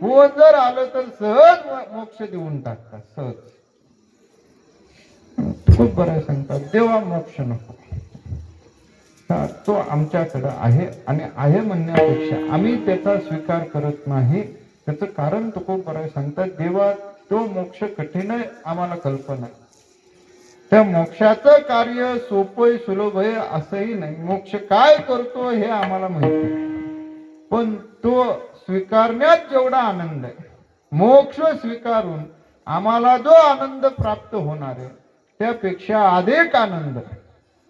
कोण जर आलं तर सहज मोक्ष देऊन टाकतात. सहज. खूप बरं सांगतात देवा मोक्ष नको. तो आमच्याकडे आहे आणि आहे म्हणण्यापेक्षा आम्ही त्याचा स्वीकार करत नाही. त्याचं कारण तो खूप बरं सांगतात. देवा तो मोक्ष कठीण आहे आम्हाला कल्पना. त्या मोक्षाचं कार्य सोपं सुलभ आहे असंही नाही. मोक्ष काय करतो हे आम्हाला माहिती, पण तो स्वीकारण्यात जेवढा आनंद आहे, मोक्ष स्वीकारून आम्हाला जो आनंद प्राप्त होणार आहे त्यापेक्षा अधिक आनंद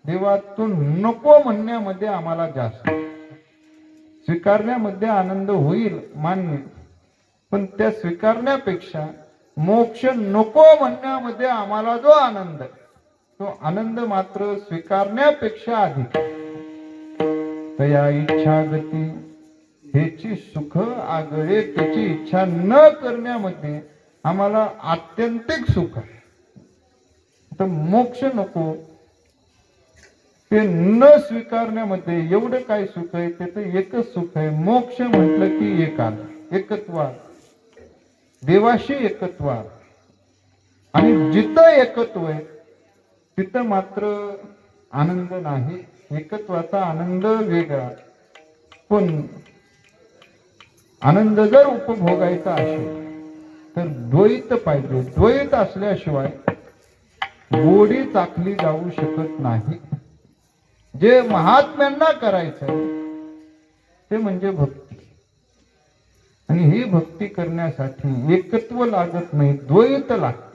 देवातून नको म्हणण्यामध्ये आम्हाला जास्त. स्वीकारण्यामध्ये आनंद होईल मान्य, पण त्या स्वीकारण्यापेक्षा मोक्ष नको म्हणण्यामध्ये आम्हाला जो आनंद आहे तो आनंद मात्र स्वीकारण्यापेक्षा अधिक. तया इच्छा गती हेची सुख आगळे. त्याची इच्छा न करण्यामध्ये आम्हाला आत्यंतिक सुख आहे. तर मोक्ष नको ते न स्वीकारण्यामध्ये एवढं काय सुख आहे? त्याचं एकच सुख आहे. मोक्ष म्हटलं की एक आलं, एकत्वार, देवाशी एकत्वार. आणि जिथं एकत्व आहे तिथं मात्र आनंद नाही. एकत्वाचा आनंद वेगळा, पण आनंद जर उपभोगायचा असेल तर द्वैत पाहिजे. द्वैत असल्याशिवाय गोडी चाखली जाऊ शकत नाही. जे महात्म्यांना करायचं ते म्हणजे भक्ती. आणि ही भक्ती करण्यासाठी एकत्व लागत नाही, द्वैत लागते.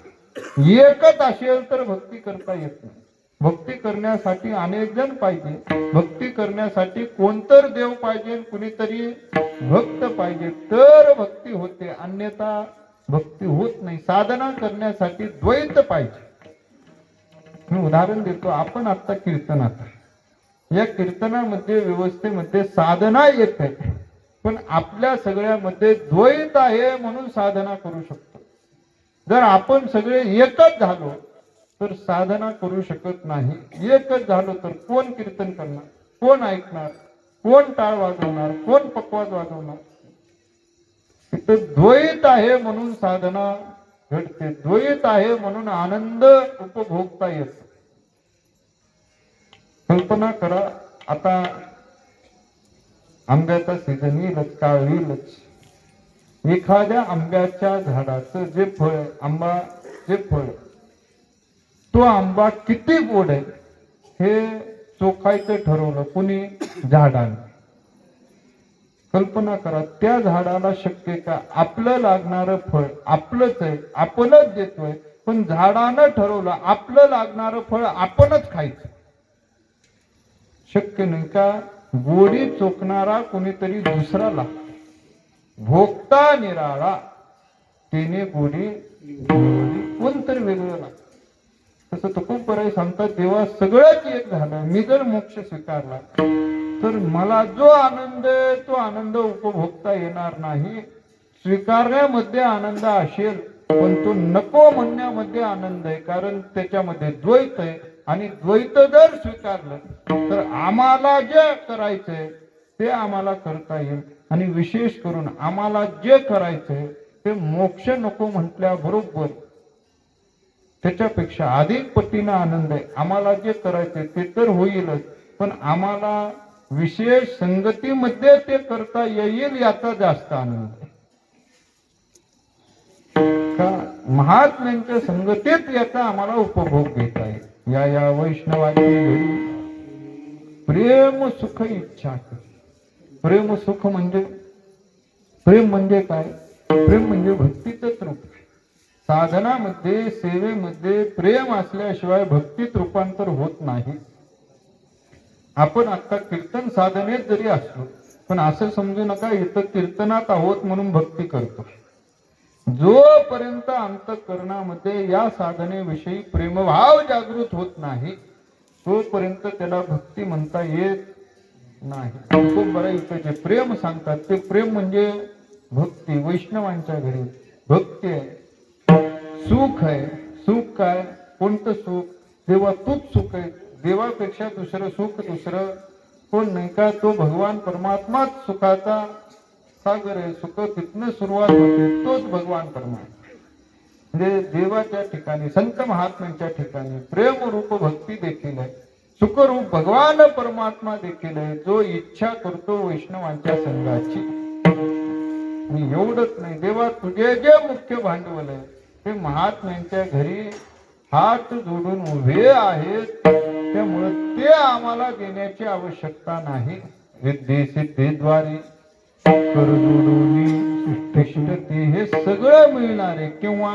एकच असेल तर भक्ती करता येत नाही. भक्ती करण्यासाठी अनेक जण पाहिजे. भक्ती करण्यासाठी कोणतर देव पाहिजे, कुणीतरी भक्त पाहिजे, तर भक्ती होते. अन्यथा भक्ती होत नाही. साधना करण्यासाठी द्वैत पाहिजे. मी उदाहरण देतो. आपण आता कीर्तनात, या कीर्तनामध्ये व्यवस्थेमध्ये साधना येत आहे, पण आपल्या सगळ्यामध्ये द्वैत आहे म्हणून साधना करू शकतो. जर आपण सगळे एकच झालो तर साधना करू शकत नाही. एकच झालो तर कोण कीर्तन करणार, कोण ऐकणार, कोण टाळ वाजवणार, कोण पकवाज वाजवणार? तिथं द्वैत आहे म्हणून साधना घडते. द्वैत आहे म्हणून आनंद उपभोगता येतो. कल्पना करा, आता आंब्याचा सीझन येईलच, काळ येईलच. एखाद्या आंब्याच्या झाडाचं जे फळ, आंबा जे फळ, तो आंबा किती गोड आहे हे चोखायचं ठरवलं कुणी? झाडाने. कल्पना करा, त्या झाडाला शक्य का आपलं लागणारं फळ आपलंच आहे, आपणच देतोय, पण झाडानं ठरवलं आपलं लागणारं फळ आपणच खायचं. शक्य नाही का? गोडी चोखणारा कोणीतरी दुसरा लागतो. भोगता निराळा तिने गोडी कोणतरी वेगळं लागतं. तसं तुकोबराय सांगतात, देवा सगळंच एक झालं, मी जर मोक्ष स्वीकारला तर मला जो आनंद आहे तो आनंद उपभोगता येणार नाही. स्वीकारण्यामध्ये आनंद असेल पण तो नको म्हणण्यामध्ये आनंद आहे, कारण त्याच्यामध्ये द्वैत आहे. आणि द्वैत जर स्वीकारलं तर आम्हाला जे करायचंय ते आम्हाला करता येईल. आणि विशेष करून आम्हाला जे करायचंय ते मोक्ष नको म्हटल्याबरोबर त्याच्यापेक्षा अधिक पटीनं आनंद आहे. आम्हाला जे करायचंय ते तर होईलच, पण आम्हाला विशेष संगतीमध्ये ते करता येईल याचा जास्त आनंद आहे. का महात्म्यांच्या संगतीत याचा आम्हाला उपभोग घेता येईल. या वैष्णवाची घरी प्रेम सुख इच्छा. प्रेम सुख म्हणजे प्रेम म्हणजे काय? प्रेम म्हणजे भक्तीच रूप. साधनामध्ये सेवेमध्ये प्रेम असल्याशिवाय भक्तीत रूपांतर होत नाही. आपण आता कीर्तन साधनेत जरी असलो पण असं समजू नका इथं कीर्तनात आहोत म्हणून भक्ती करतो. जोपर्यंत अंतःकरणामध्ये या साधनेविषयी प्रेमभाव जागृत होत नाही तोपर्यंत त्याला भक्ती म्हणता येत नाही. तुकोबराय इथे जे प्रेम सांगतात ते प्रेम म्हणजे भक्ती. वैष्णवांच्या घरी भक्ती आहे, सुख आहे. सुख काय? कोणतं सुख? देवा तूच सुख आहे. देवापेक्षा दुसरं सुख दुसरं कोण नाही का? तो भगवान परमात्माच सुखाचा सागर आहे. सुख तिथनं सुरुवात होते, तोच भगवान परमात्मा. म्हणजे देवाच्या ठिकाणी संत महात्म्यांच्या ठिकाणी प्रेमरूप भक्ती देखील आहे, सुखरूप भगवान परमात्मा देखील आहे, जो इच्छा करतो वैष्णवांच्या संघाची. आणि एवढंच नाही, देवा तुझे जे मुख्य भांडवल आहे ते महात्म्यांच्या घरी हात जोडून उभे आहेत, त्यामुळे ते आम्हाला देण्याची आवश्यकता नाही. रिद्धी सिद्धीद्वारे कर जोडून तिष्ठती, हे सगळं मिळणार आहे. किंवा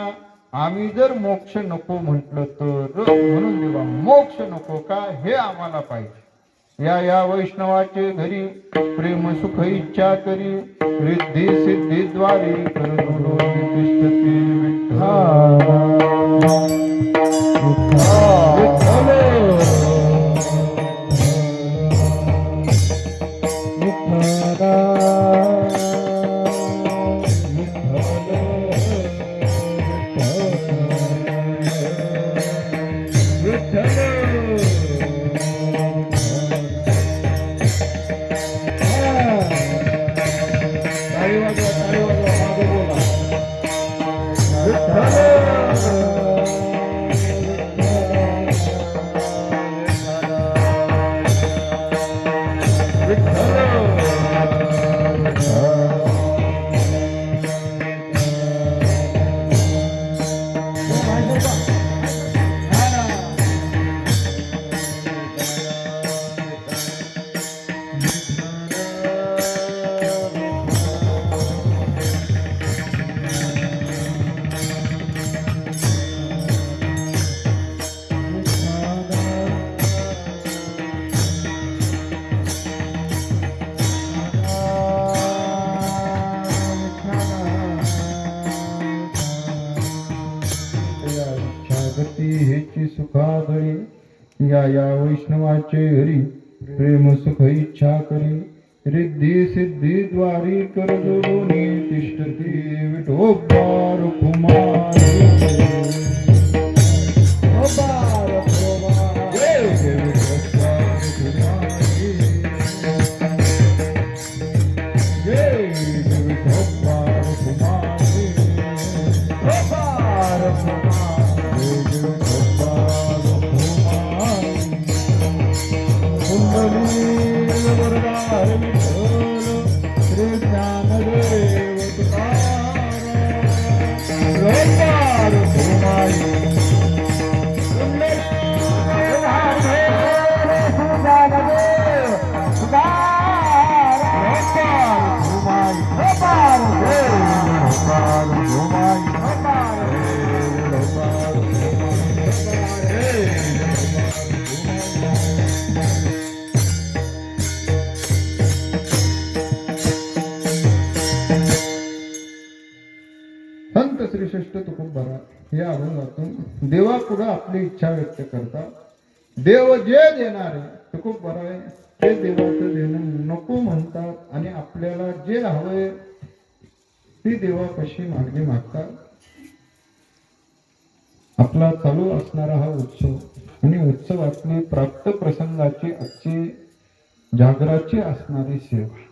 आम्ही जर मोक्ष नको म्हटलं तर म्हणून देवा मोक्ष नको का हे आम्हाला पाहिजे. या वैष्णवाचे घरी प्रेम सुख इच्छा करी रिद्धी सिद्धीद्वारे कर जोडून तिष्ठती. हेची सुखागळी या वैष्णवाचे हरी प्रेम सुख इच्छा करी रिद्धी सिद्धी द्वारी कर जोडूनी तिष्ठती. विठोबार कुमारी Ropa! त्रिशष्ट तुकोबरा या अभंगातून देवापुढे आपली इच्छा व्यक्त करता. देव जे देणार आहे तुकोबरा आहे ते देवाचं देणं नको म्हणतात आणि आपल्याला जे हवंय ती देवापाशी मागणी मागतात. आपला चालू असणारा हा उत्सव आणि उत्सवातली प्राप्त प्रसंगाची आजची जागराची असणारी सेवा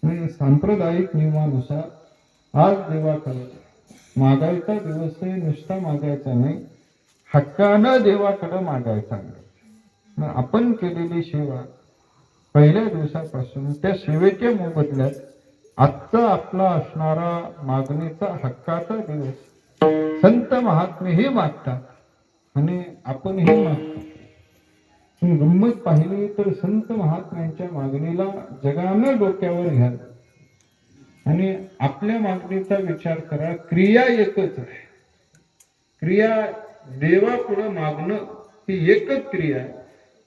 आणि सांप्रदायिक नियमानुसार आज देवाकडे मागायचा दिवस आहे. नुसता मागायचा नाही, हक्कानं देवाकडे मागायचा नाही. आपण केलेली सेवा पहिल्या दिवसापासून त्या सेवेच्या मोबदल्यात आजचा आपला असणारा मागणीचा हक्काचा दिवस संत महात्मेही मागतात आणि आपणही मागतो. गंमत पाहिली तर संत महात्म्यांच्या मागणीला जगानं डोक्यावर घ्याल आणि आपल्या मागणीचा विचार करा. क्रिया एकच आहे. क्रिया देवापुढे मागणं ही एकच क्रिया आहे.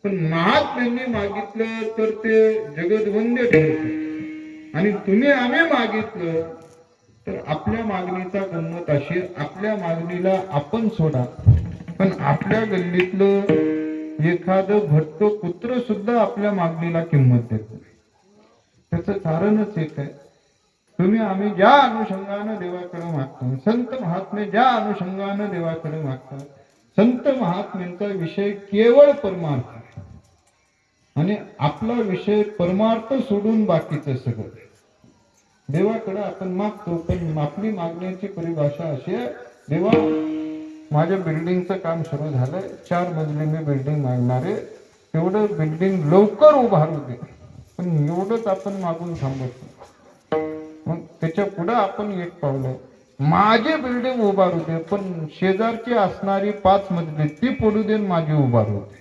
पण महात्म्यांनी मागितलं तर ते जगदवंद्य ठरतं आणि तुम्ही आम्ही मागितलं तर आपल्या मागणीचा गंमत अशी, आपल्या मागणीला आपण सोडा पण आपल्या गल्लीतलं एखादं भट्ट पुत्र सुद्धा आपल्या मागणीला किंमत देत नाही. त्याचं कारणच एक आहे, तुम्ही आम्ही ज्या अनुषंगानं देवाकडे मागतो, संत महात्मे ज्या अनुषंगानं देवाकडे मागतात, संत महात्म्यांचा विषय केवळ परमार्थ आहे आणि आपला विषय परमार्थ सोडून बाकीचं सगळं. देवाकडे आपण मागतो पण आपली मागण्याची परिभाषा अशी आहे, देवा माझ्या बिल्डिंगचं काम सुरू झालंय, 4 मजली मी बिल्डिंग मागणार आहे, तेवढं बिल्डिंग लवकर उभारू दे. पण एवढंच आपण मागून थांबत नाही. मग त्याच्या पुढे आपण एक पावलं, माझी बिल्डिंग उभारू दे पण शेजारची असणारी 5 मजली ती पडू दे माझी उभारू दे.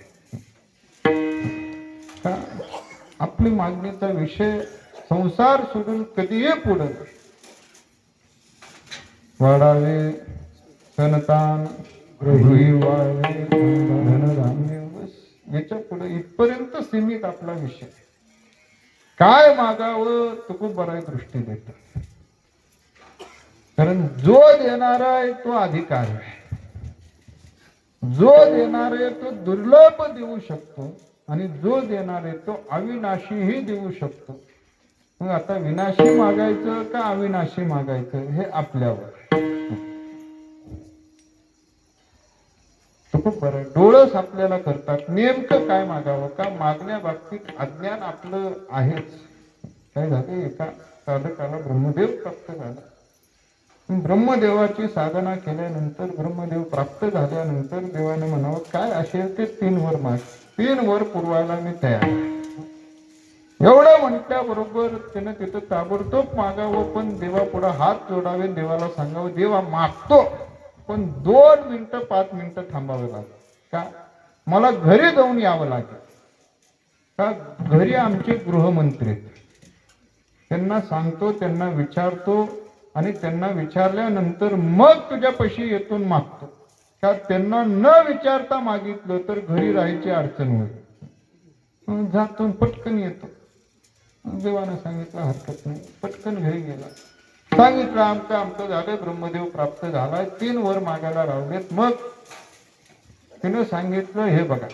आपली मागणीचा विषय संसार सोडून कधीही पुढे वाढावे, सनतान गृही वाढवे, धनधान्य, बस याच्या पुढे इथपर्यंत सीमित आपला विषय. काय मागावं तुकोबराय दृष्टी देतात. कारण जो देणारा आहे तो अधिकार आहे, जो देणार आहे तो दुर्लभ देऊ शकतो आणि जो देणार आहे तो अविनाशीही देऊ शकतो. मग आता विनाशी मागायचं का अविनाशी मागायचं हे आपल्यावर. तुकोबराय डोळस आपल्याला करतात नेमकं काय मागावं. का मागण्या बाबतीत अज्ञान आपलं आहेच. काय झालं, एका साधकाला ब्रह्मदेव प्राप्त झाला. ब्रह्मदेवाची साधना केल्यानंतर, ब्रह्मदेव प्राप्त झाल्यानंतर देवाने म्हणावं काय असेल ते 3 वर माग, 3 वर पुरवायला मी तयार आहे. एवढं म्हटल्याबरोबर त्यानं तिथं ताबडतोब मागावं पण देवापुढे हात जोडावे, देवाला सांगावं देवा मागतो पण 2 मिनिटं 5 मिनिटं थांबावं लागेल. का मला घरी जाऊन यावं लागेल. का घरी आमचे गृहमंत्री, त्यांना सांगतो, त्यांना विचारतो आणि त्यांना विचारल्यानंतर मग तुझ्यापाशी येतून मागतो. का त्यांना न विचारता मागितलं तर घरी राहायची अडचण होईल. जातो पटकन येतो. देवानं सांगितलं हरकत नाही, पटकन घरी गेला. सांगितलं आमचं झालं, ब्रह्मदेव प्राप्त झालाय, 3 वर मागायला राहिलेत. मग तिने सांगितलं हे बघा,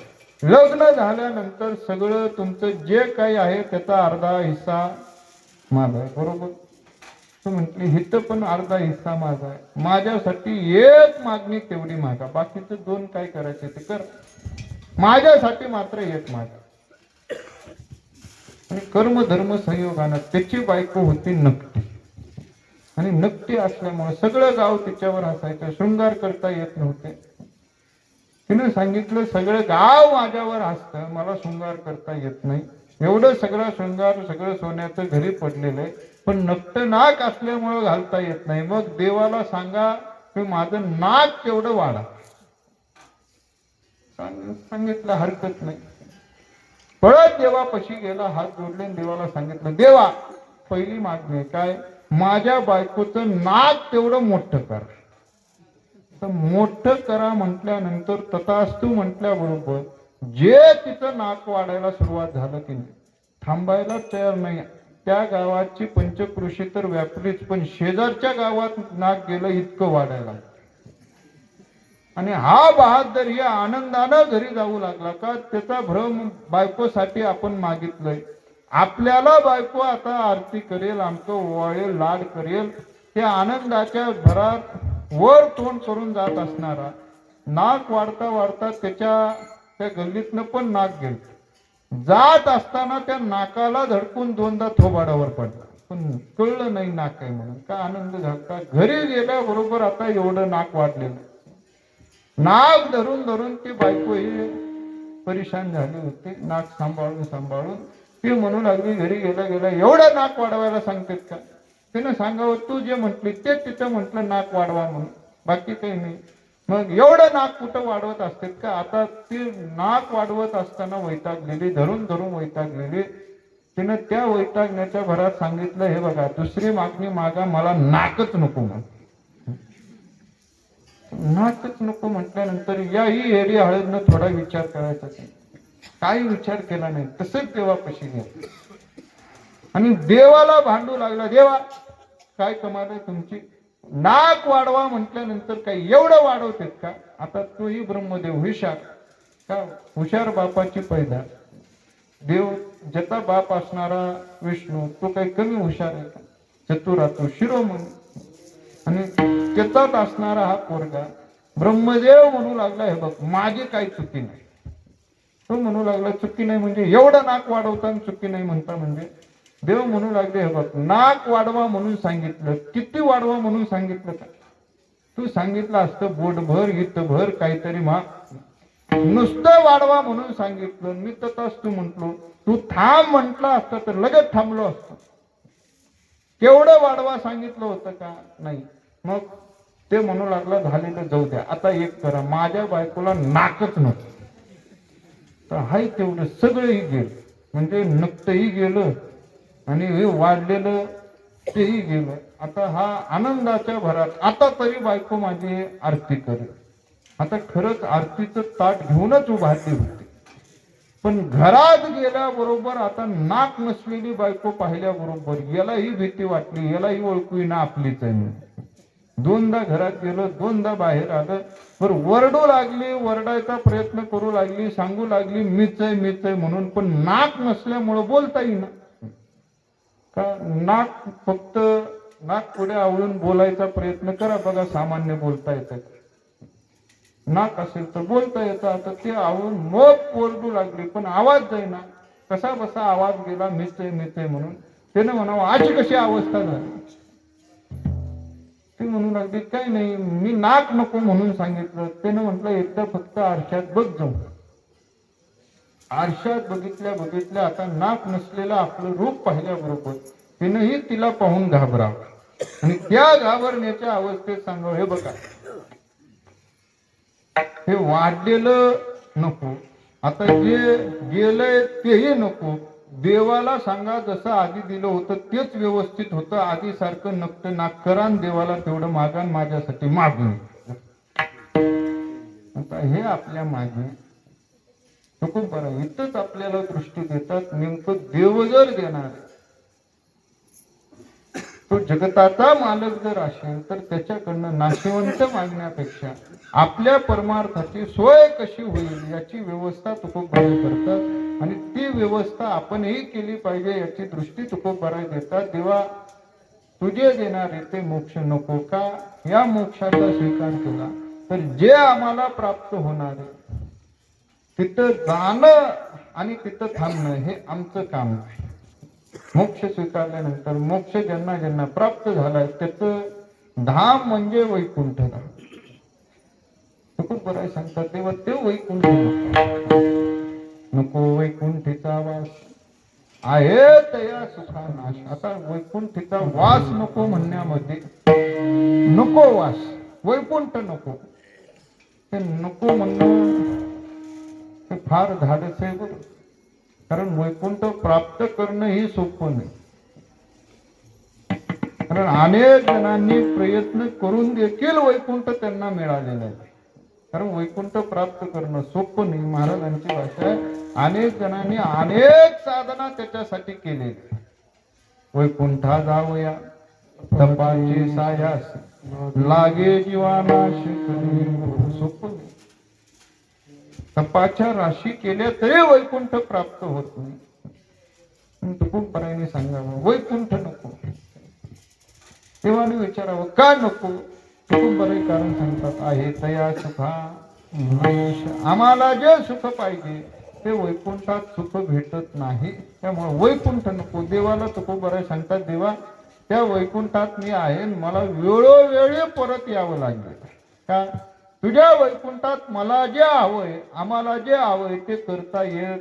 लग्न झाल्यानंतर सगळं तुमचं जे काही आहे त्याचा अर्धा हिस्सा माझा आहे. बरोबर. तू म्हटली हिथं पण अर्धा हिस्सा माझा आहे. माझ्यासाठी एक मागणी तेवढी मागा, बाकीचं 2 काय करायचे ते कर, माझ्यासाठी मात्र एक मागा. आणि कर्म धर्म संयोगानं त्याची बायको होती नकटी आणि नकटी असल्यामुळे सगळं गाव तिच्यावर हसायचं, शृंगार करता येत नव्हते. तिने सांगितलं सगळं गाव माझ्यावर हसतं, मला शृंगार करता येत नाही. एवढं सगळं शृंगार सगळं सोन्याचं घरी पडलेलं आहे पण नकट नाक असल्यामुळं घालता येत नाही. मग देवाला सांगा की माझं नाक तेवढं वाढा. सांगितलं हरकत नाही. पळत देवापाशी गेला, हात जोडले, देवाला सांगितलं देवा पहिली मागणी काय, माझ्या बायकोचं नाक तेवढं मोठं कर. तर मोठं करा म्हटल्यानंतर तथास्तु म्हटल्याबरोबर जे तिचं नाक वाढायला सुरुवात झालं की नाही, थांबायला तयार नाही. त्या गावाची पंचकृषी तर व्यापलीच, पण शेजारच्या गावात नाक गेलं इतकं वाढायला. आणि हा बहादर या आनंदानं घरी जाऊ लागला का त्याचा भ्रम बायकोसाठी आपण मागितलंय. आपल्याला बायको आता आरती करेल, आमचं ओवाळेल, लाड करेल, त्या आनंदाच्या भरात वर तोंड करून जात असणारा नाक वाढता वाढता त्या गल्लीतनं पण नाक गेलं. जात असताना त्या नाकाला धडकून दोनदा थोबाडावर पडला, पण कळलं नाही नाक आहे म्हणून. का आनंद झाला. घरी गेल्याबरोबर आता एवढं नाक वाढलेलं. नाक धरून धरून ती बायको ही परेशान झाली होती. नाक सांभाळून सांभाळून ती म्हणू लागली घरी गेला गेला एवढं नाक वाढवायला सांगतेत का. तिनं सांगावं तू जे म्हटली ते तिथं म्हटलं नाक वाढवा म्हणून, बाकी काही नाही. मग एवढं नाक कुठं वाढवत असतात का. आता ती नाक वाढवत असताना वैतागलेली, धरून धरून वैतागलेली. तिनं त्या वैतागण्याच्या भरात सांगितलं हे बघा दुसरी मागणी मागा, मला नाकच नको म्हण. नाकच नको म्हटल्यानंतर याही एरी हळदनं थोडा विचार करायचा. काही विचार केला नाही, तसंच देवापाशी गेला आणि देवाला भांडू लागला. देवा काय कमाल आहे तुमची, नाक वाढवा म्हटल्यानंतर काही एवढं वाढवतेत का. आता तोही ब्रह्मदेव हुशार का, हुशार बापाची पैदा. देव ज्याचा बाप असणारा विष्णू तो काही कमी हुशार आहे का. चतुरा तो शिरोमणी आणि त्याचाच असणारा हा पोरगा ब्रह्मदेव म्हणू लागला हे बघ माझी काही चुकी नाही. तो म्हणू लागला चुकी नाही म्हणजे एवढं नाक वाढवताना चुकी नाही म्हणता. म्हणजे देव म्हणू लागले हे बघ नाक वाढवा म्हणून सांगितलं, किती वाढवा म्हणून सांगितलं का. तू सांगितलं असतं बोटभर इथभर काहीतरी नुसतं वाढवा म्हणून सांगितलं मी तर तू म्हंटलो. तू थांब म्हंटला असतं तर लगेच थांबलो असतो. केवढं वाढवा सांगितलं होतं का नाही. मग ते म्हणू लागला झालेलं जाऊ द्या, आता एक करा माझ्या बायकोला नाकच नको. तर हाय तेवढं सगळंही गेलं, म्हणजे नक्तही गेलं आणि हे वाढलेलं तेही गेलं. आता हा आनंदाच्या भरात आता तरी बायको माझी आरती करेल. आता खरंच आरतीचं ताट घेऊनच उभारली होती, पण घरात गेल्याबरोबर आता नाक नसलेली बायको पाहिल्याबरोबर यालाही भीती वाटली, यालाही ओळखू ना आपलीच आहे. दोनदा घरात गेलो, दोनदा बाहेर आलं, पर वरडू लागली, वरडायचा प्रयत्न करू लागली, सांगू लागली मीच आहे म्हणून, पण नाक नसल्यामुळं बोलता येईना. का नाक फक्त नाक पुढे आवळून बोलायचा प्रयत्न करा बघा, सामान्य बोलता येतं. नाक असेल तर बोलता येतं. आता ते आवळून मग ओरडू लागली, पण आवाज जाईना. कसा बसा आवाज गेला मीच आहे म्हणून. त्यानं म्हणावं आज कशी अवस्था झाली. ती म्हणू लागली काय नाही मी नाक नको म्हणून सांगितलं. त्यानं म्हटलं एकदा फक्त आरशात बघ जाऊन. आरशात बघितल्या आता नाक नसलेलं आपलं रूप पाहिल्याबरोबर तिनंही तिला पाहून घाबरावं आणि त्या घाबरण्याच्या अवस्थेत सांगावं हे बघा हे वाढलेलं नको, आता जे गेलंय तेही नको. देवाला सांगा जसं आधी दिलं होतं तेच व्यवस्थित होतं, आधी सारखं नक्त नाक करा देवाला तेवढं मागा माझ्यासाठी मागून. आता हे आपल्या मागे खूप बरं इथंच आपल्याला दृष्टी देतात. नेमकं देव जर देणार तो जगताचा मालक जर असेल तर त्याच्याकडनं नाशिवंत मागण्यापेक्षा आपल्या परमार्थाची सोय कशी होईल याची व्यवस्था तुकोबराय करतात आणि ती व्यवस्था आपणही केली पाहिजे याची दृष्टी तुकोबराय देतात. देवा तुझे देणारे ते मोक्ष नको का. या मोक्षाचा स्वीकार केला तर जे आम्हाला प्राप्त होणार आहे तिथं जाणं आणि तिथं थांबणं हे आमचं काम आहे. मोक्ष स्वीकारल्यानंतर मोक्ष ज्यांना ज्यांना प्राप्त झालाय त्याचं धाम म्हणजे वैकुंठ धाम. खूप बरं सांगतात तेव्हा ते वैकुंठ नको, वैकुंठीचा वास आहे तया सुखा नाश. आता वैकुंठीचा वास नको म्हणण्यामध्ये नको वास वैकुंठ नको ते नको म्हणणं हे फार धाडस आहे बरं. कारण वैकुंठ प्राप्त करणं ही सोपं नाही. कारण अनेक जणांनी प्रयत्न करून देखील वैकुंठ त्यांना मिळालेलं आहे. कारण वैकुंठ प्राप्त करणं सोपं नाही. महाराजांची भाषा आहे अनेक जणांनी अनेक साधना त्याच्यासाठी केलेली. वैकुंठा जावया तपाचे सायास लागे जीवानाश सोपं नाही. तपाच्या राशी केल्या तरी वैकुंठ प्राप्त होत नाही. तुकोबरायांनी सांगावं वैकुंठ नको. देवाने विचारावं का नको. तुकोबराय कारण सांगतात आहे तया सुखा. आम्हाला जे सुख पाहिजे ते वैकुंठात सुख भेटत नाही, त्यामुळे वैकुंठ नको. देवाला तुकोबराय सांगतात देवा त्या वैकुंठात मी आहे, मला वेळोवेळी परत यावं लागेल. का तुझ्या वैकुंठात मला जे हवंय आम्हाला जे हवंय ते करता येत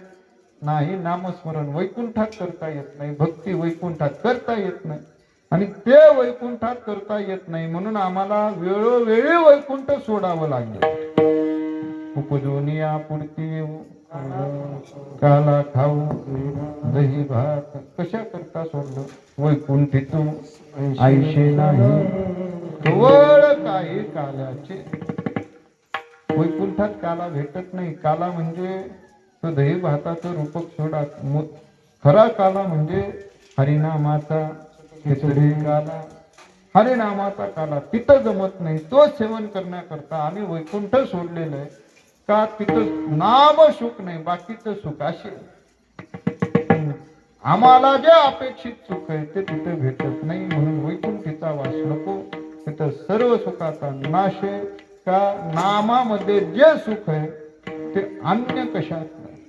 नाही. नामस्मरण वैकुंठात करता येत नाही, भक्ती वैकुंठात करता येत नाही, आणि ते वैकुंठात करता येत नाही म्हणून आम्हाला वेळोवेळी वैकुंठ सोडावं लागेल. उपजोनिया पुढती काला खाऊ दही भात कशा करता सोडलं. वैकुंठीतून आयुष्य नाही केवळ काही कालाचे. वैकुंठात काला भेटत नाही. काला म्हणजे तो दही भाताचं रूपक सोडा. खरा काला म्हणजे हरिनामाचा खिचडी काला. हरिनामाचा काला तिथं जमत नाही. तो सेवन करण्याकरता आम्ही वैकुंठ सोडलेलं आहे. का तिथं नाम सुख नाही, बाकीचं सुख असे आम्हाला जे अपेक्षित सुख आहे ते तिथे भेटत नाही. म्हणून वैकुंठीचा वास नको. तिथं सर्व सुखाचा नाश आहे. का नामामध्ये जे सुख आहे ते अन्य कशात नाही.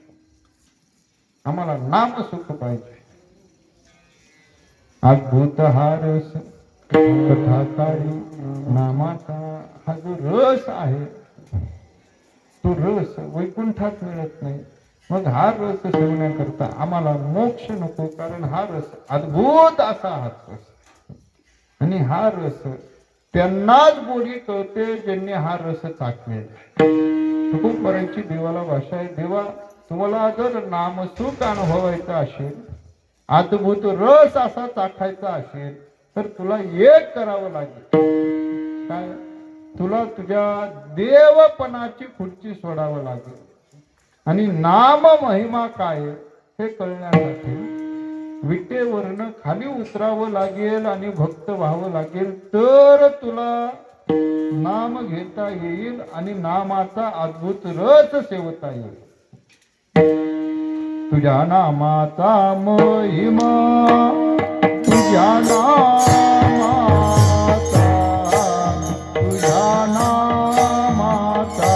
आम्हाला नाम सुख पाहिजे. अद्भुत हा रस कथाकारी नामाचा हा जो रस आहे तो रस वैकुंठात मिळत नाही. मग हा रस सेवण्याकरता आम्हाला मोक्ष नको. कारण हा रस अद्भुत असा हा रस, आणि हा रस त्यांनाच गोडी कळते ज्यांनी हा रस चाखलेला. तुकोबरायांची देवाला भाषा आहे. देवा तुम्हाला जर नामसुख अनुभवायचा असेल, अद्भुत रस असा चाखायचा असेल तर तुला एक करावं लागेल. काय? तुला तुझ्या देवपणाची खुर्ची सोडावं लागेल, आणि नाम महिमा काय हे कळण्यासाठी विटेवरनं खाली उतरावं लागेल आणि भक्त व्हावं लागेल. तर तुला नाम घेता येईल आणि नामाचा अद्भुत रस सेवता येईल. तुझ्या नामाचा महिमा तुझ्या नामाचा तुझ्या नामाचा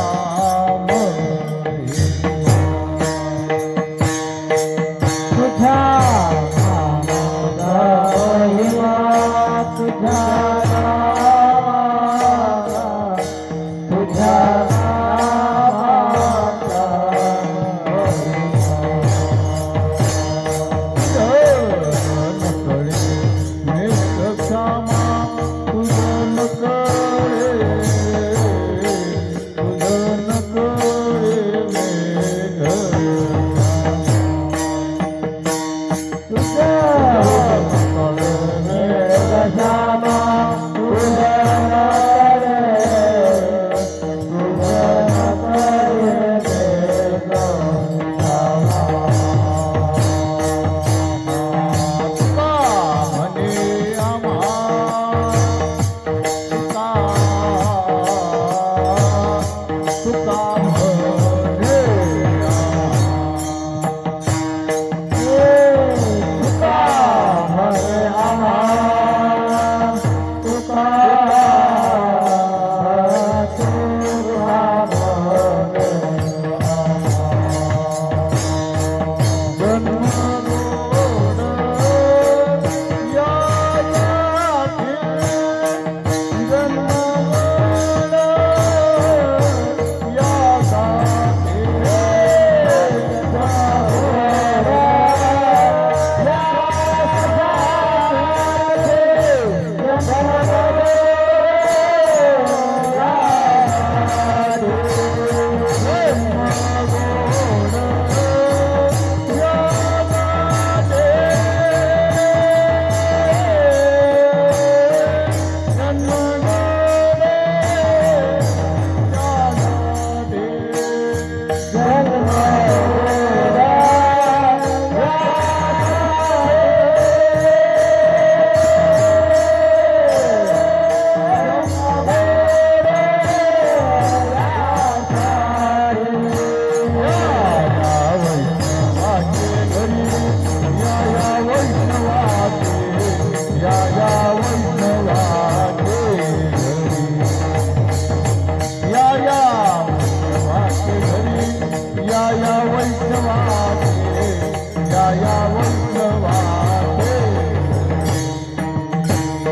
या वैष्णवाचे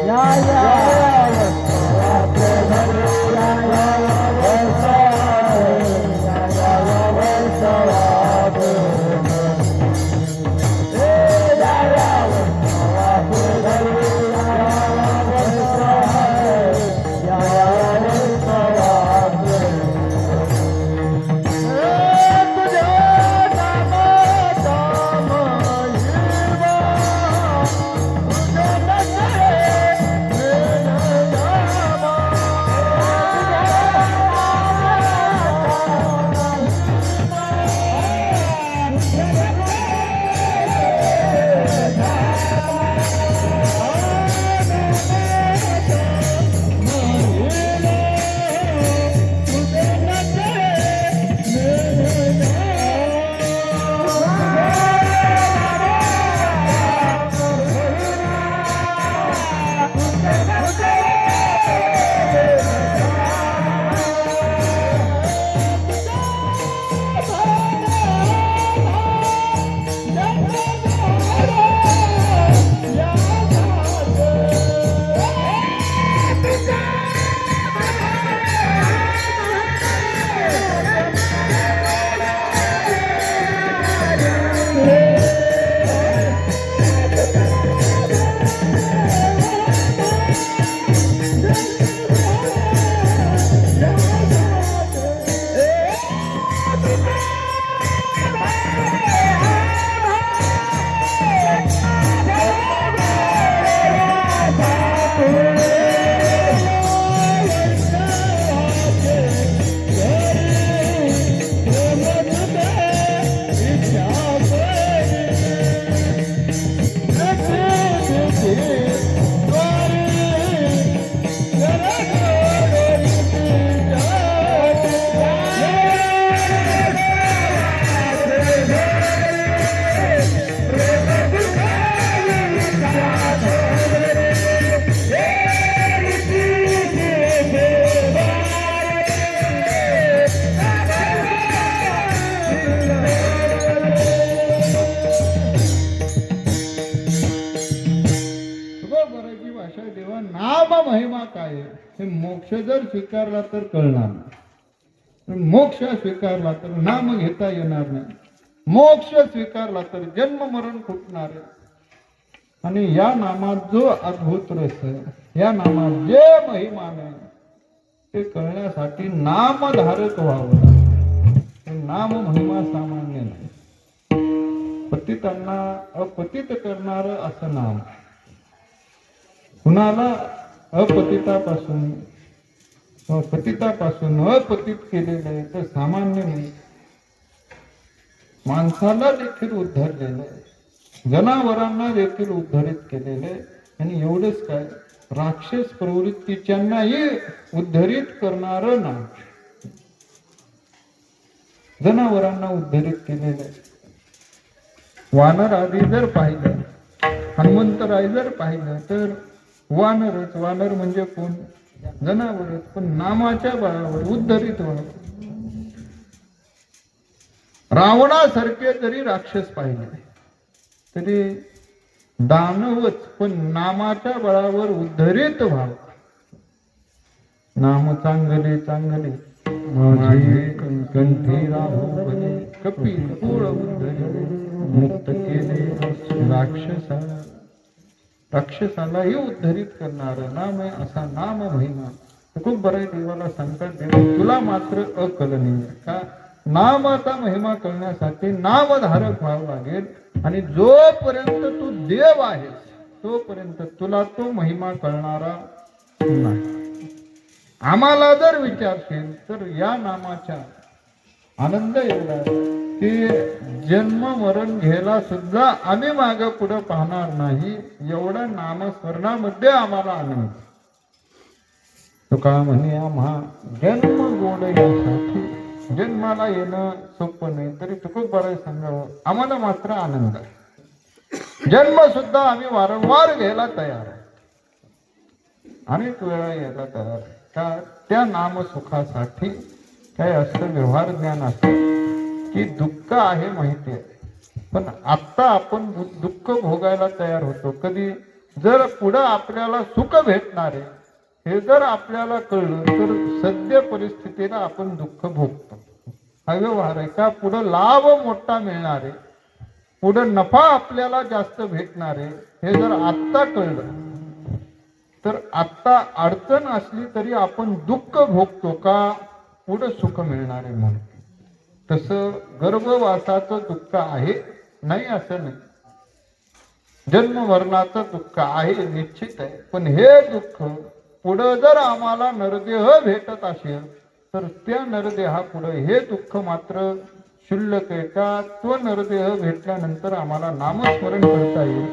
या महिमा काय हे मोक्ष जर स्वीकारला तर कळणार नाही, मोक्ष स्वीकारला तर नाम घेता येणार नाही, मोक्ष स्वीकारला तर जन्म मरण फुटणार आहे. आणि या नामात जो अद्भुत रस आहे, या नामात जे महिमान आहे ते कळण्यासाठी नामधारक व्हावं. नाम महिमा सामान्य नाही. पतितांना अपतित करणार असं नाम, कुणाला अपतितापासून अपतित केलेलं तर सामान्य नाही. माणसाला देखील उद्धरलेलं आहे, जनावरांना देखील उद्धरित केलेलं आहे. आणि एवढंच काय, राक्षस प्रवृत्तीच्यांनाही उद्धरित करणारं नाम, जनावरांना उद्धरित केलेलं आहे. वानर आदी जर पाहिलं, हनुमंतराय जर पाहिलं तर वानरच, वानर म्हणजे कोण, जनावरच, पण नामाच्या बळावर उद्धरित व्हावं. रावणासारखे जरी राक्षस पाहिले तरी दानवच, पण नामाच्या बळावर उद्धरित व्हावं. नाम चांगले चांगले माझे कंठी राहू भले, कपिल कुळ उद्धरिले मुक्त केले राक्षसाला. राक्षसालाही उद्धरित करणार नाम आहे असा नाम महिमा. खूप बरं देवाला सांगतात, देवा तुला मात्र अकलनीय का, नामाचा महिमा कळण्यासाठी नामधारक व्हावं लागेल. आणि जोपर्यंत तू देव आहेस तोपर्यंत तुला तो महिमा कळणारा नाही. आम्हाला जर विचारशील तर या नामाच्या आनंद एवढा की जन्म मरण घ्यायला सुद्धा आम्ही मागं पुढं पाहणार नाही, एवढा नामस्मरणामध्ये आम्हाला आनंद. तुका म्हणे आम्हा जन्म गोड यासाठी, जन्माला येणं सोपं नाही तरी तुकच बरं सांगावं, आम्हाला मात्र आनंद आहे. जन्म सुद्धा आम्ही वारंवार घ्यायला तयार आहे, अनेक वेळा यायला तयार आहे. का त्या नाम सुखासाठी काय असतं, व्यवहार ज्ञान असतं की दुःख आहे माहिती आहे, पण आत्ता आपण दुःख भोगायला तयार होतो. कधी जर पुढं आपल्याला सुख भेटणार आहे हे जर आपल्याला कळलं तर सद्य परिस्थितीला आपण दुःख भोगतो. हा व्यवहार आहे का. पुढं लाभ मोठा मिळणार आहे, पुढं नफा आपल्याला जास्त भेटणार आहे हे जर आत्ता कळलं तर आत्ता अडचण असली तरी आपण दुःख भोगतो का, पुढं सुख मिळणार आहे म्हणून. तसं गर्भवासाचं दुःख आहे नाही असं नाही, जन्ममरणाचं दुःख आहे निश्चित आहे. पण हे दुःख पुढं जर आम्हाला नरदेह भेटत असेल तर त्या नरदेहा पुढे हे दुःख मात्र शुल्लक आहे का. तो नरदेह भेटल्यानंतर आम्हाला नामस्मरण करता येईल,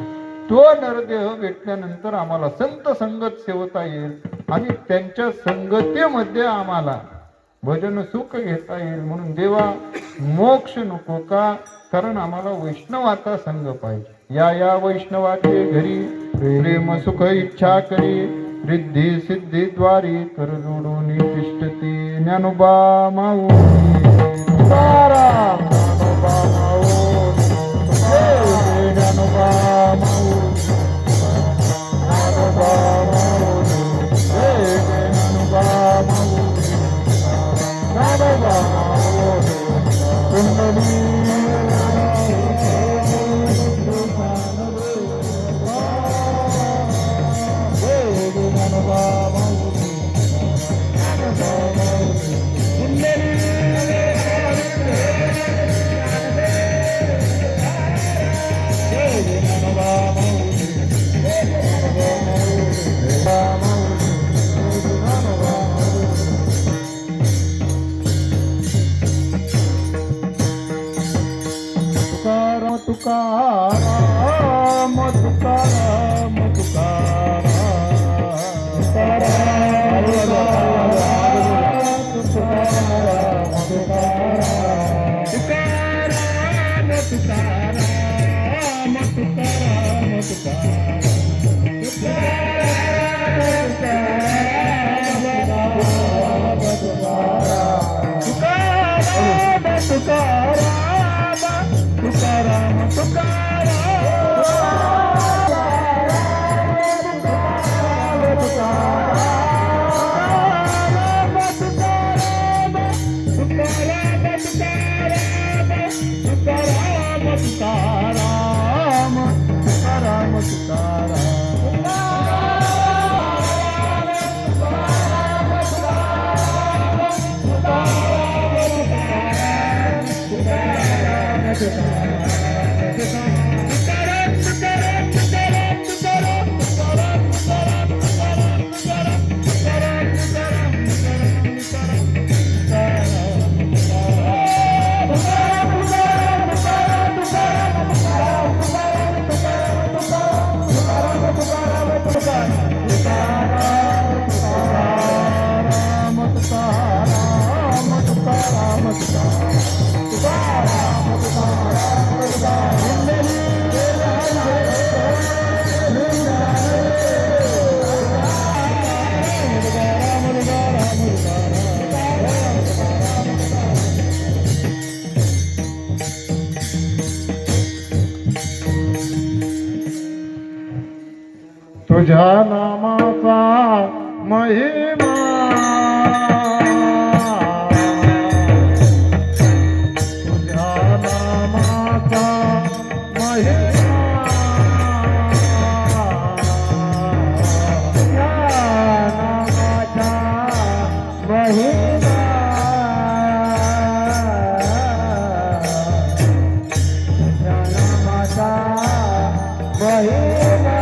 तो नरदेह भेटल्यानंतर आम्हाला संत संगत सेवता येईल आणि त्यांच्या संगतीमध्ये आम्हाला भजन सुख घेता येईल. म्हणून देवा मोक्ष नको का, कारण आम्हाला वैष्णवाचा संग पाहिजे. या वैष्णवाचे घरी प्रेम सुख इच्छा करी, रिद्धी सिद्धी द्वारी कर जोडून तिष्ठती. ज्ञानोबा माऊली तुकाराम, ज्ञानोबा माऊली ज्ञानोबा माऊली, ज्ञानोबा माऊली ज्ञानोबा माऊली, ज्ञानोबा माऊली कुंडली. तुकाराम तुकाराम तुकाराम तुझ्या नामाचा महिमा तुझ्या नामाचा महिमा तुझ्या नामाचा महिमा तुझ्या नामाचा महिमा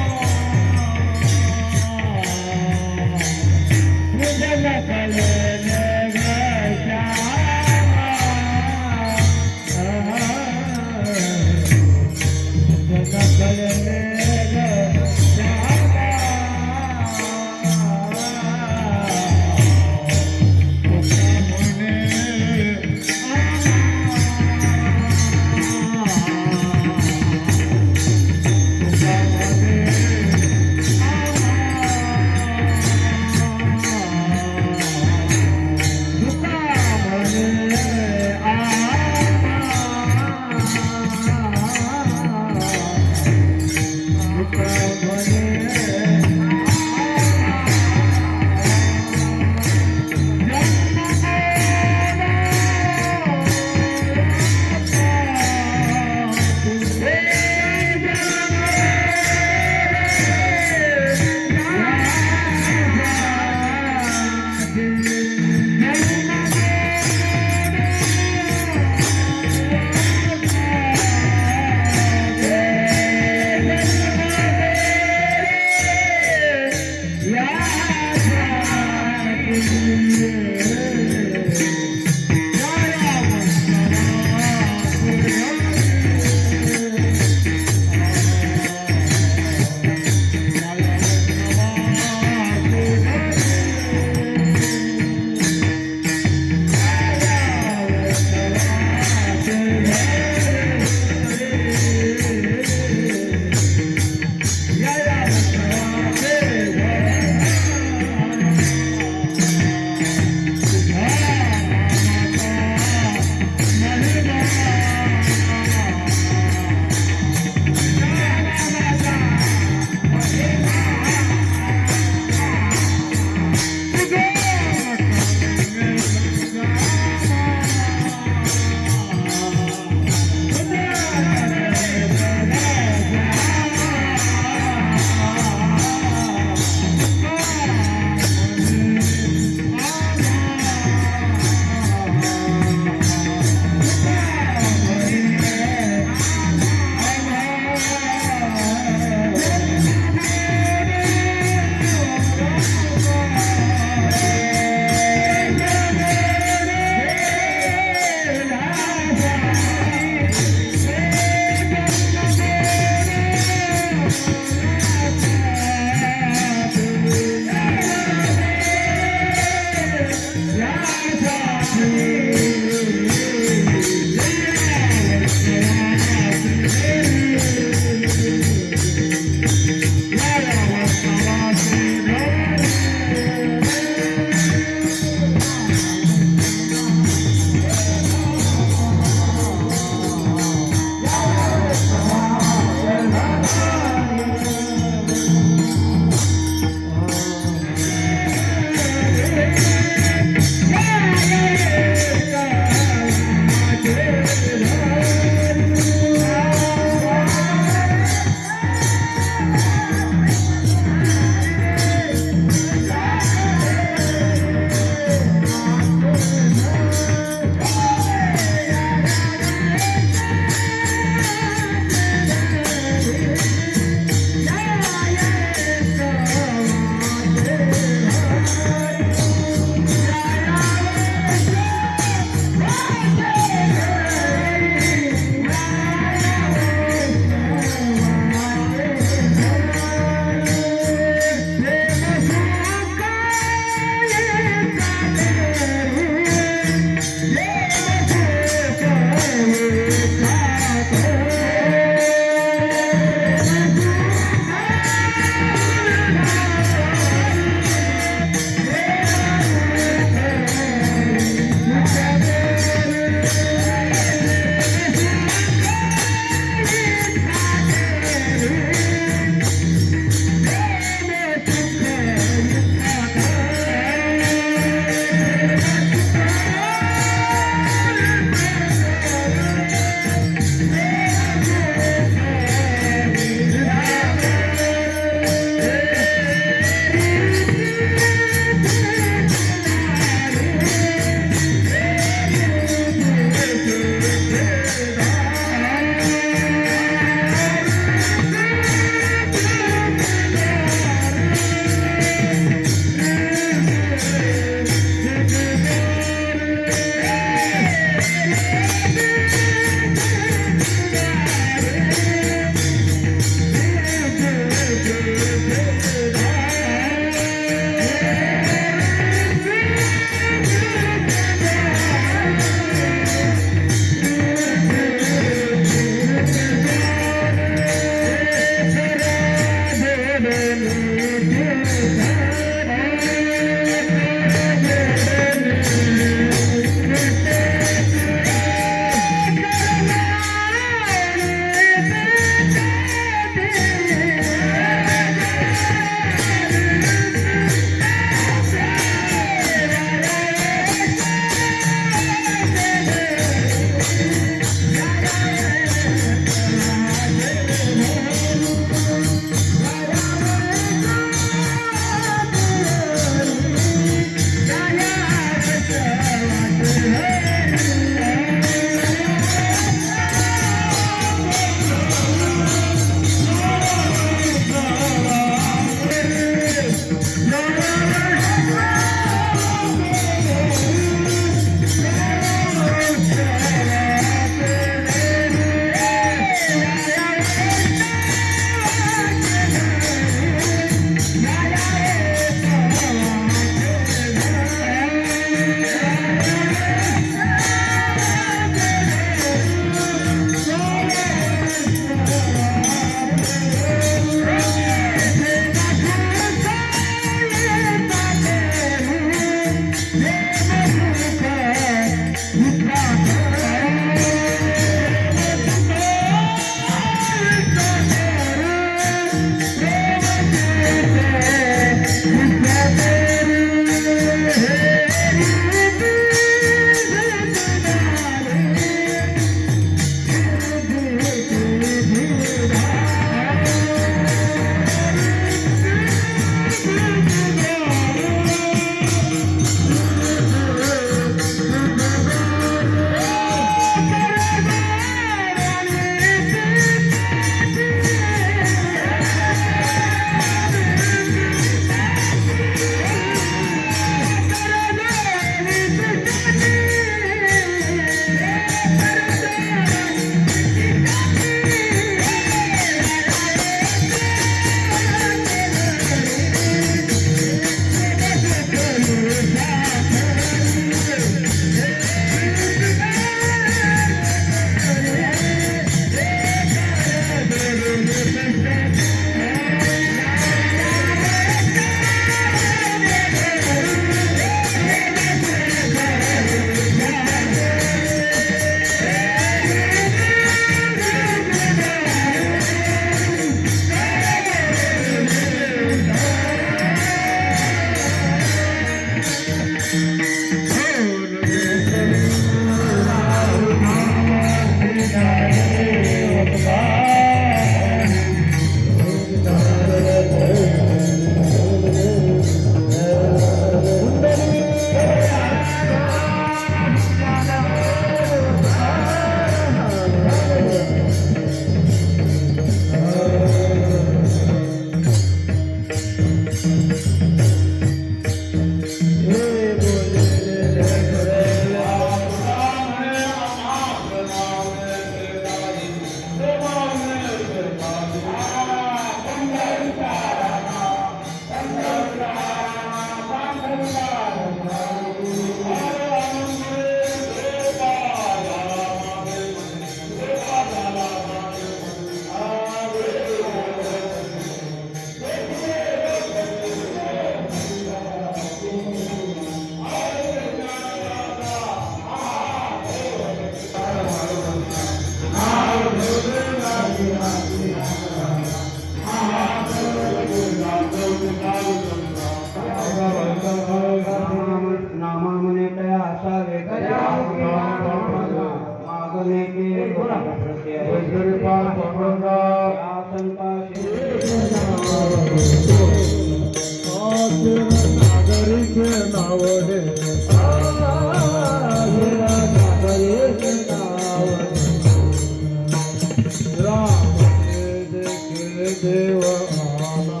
देव आला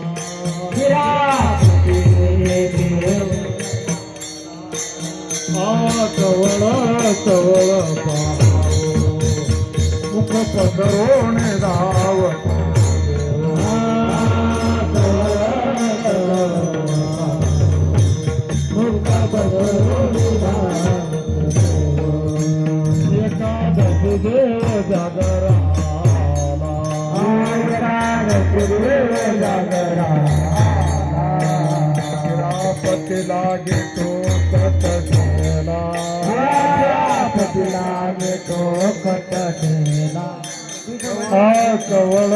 गिरापती देव कवळ कवळ पाहावं मुख पसरून धावत एकादशी देव जागरा गिरापती लागे तो कटकेला कवळ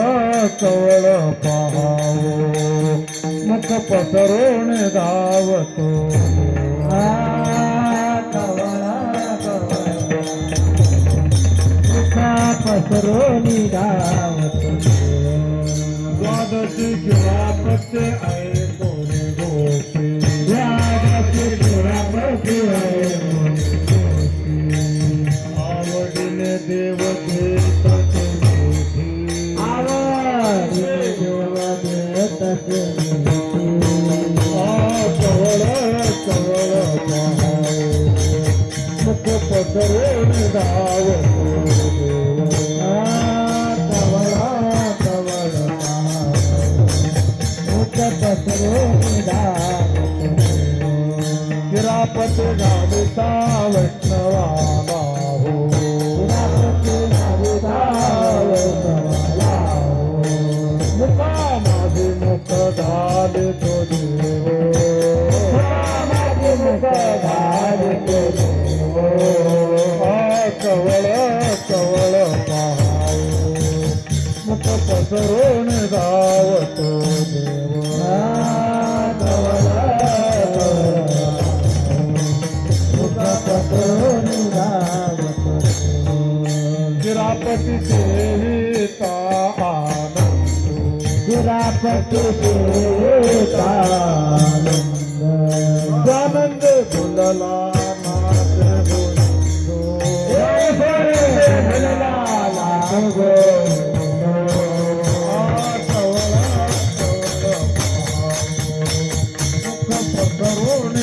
कवळ पाहावो मुख पसरून धावतो पसरोनी धावत द्वादशी गिरापती ऐकून गोष्टी द्वादशी गिरापती आवडीने देव देत कवळ कवळ मुख पसरून धावतो गिरापती घालिता वैष्णवाला हो मुका माझे मुख घाले तो देव कवळ कवळ पाहावो मुख पसरून धावतो देव गिरापती देविता आनंद गिरापती आनंद फुलला नाच करून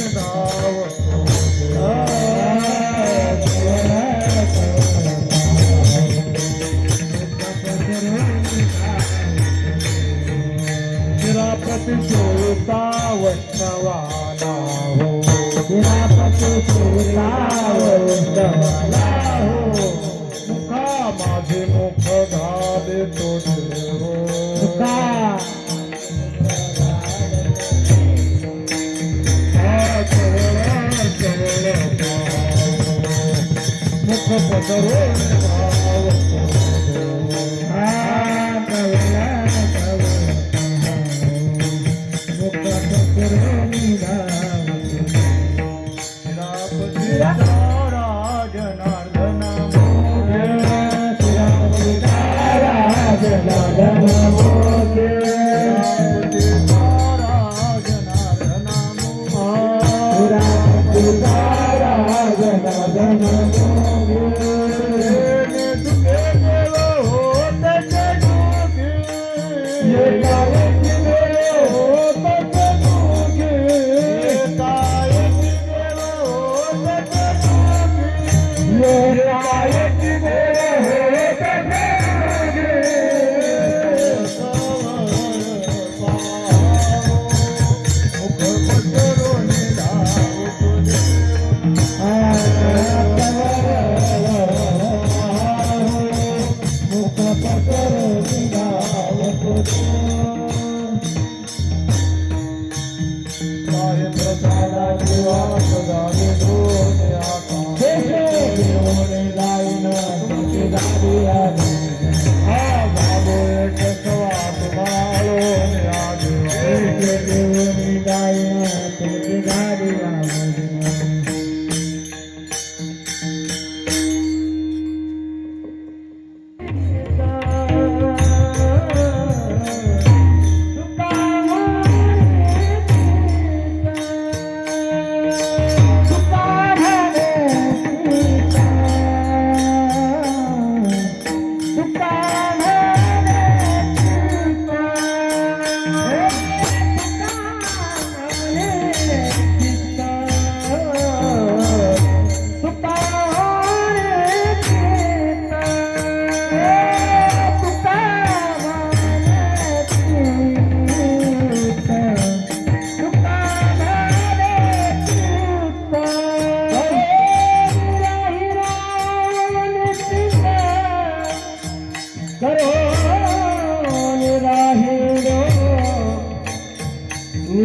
गिरापती सोता वैष्णवाला हो गिरापती मुखा माझे मुख घाले तो देव मुख पसरून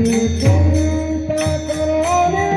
चिंता करोने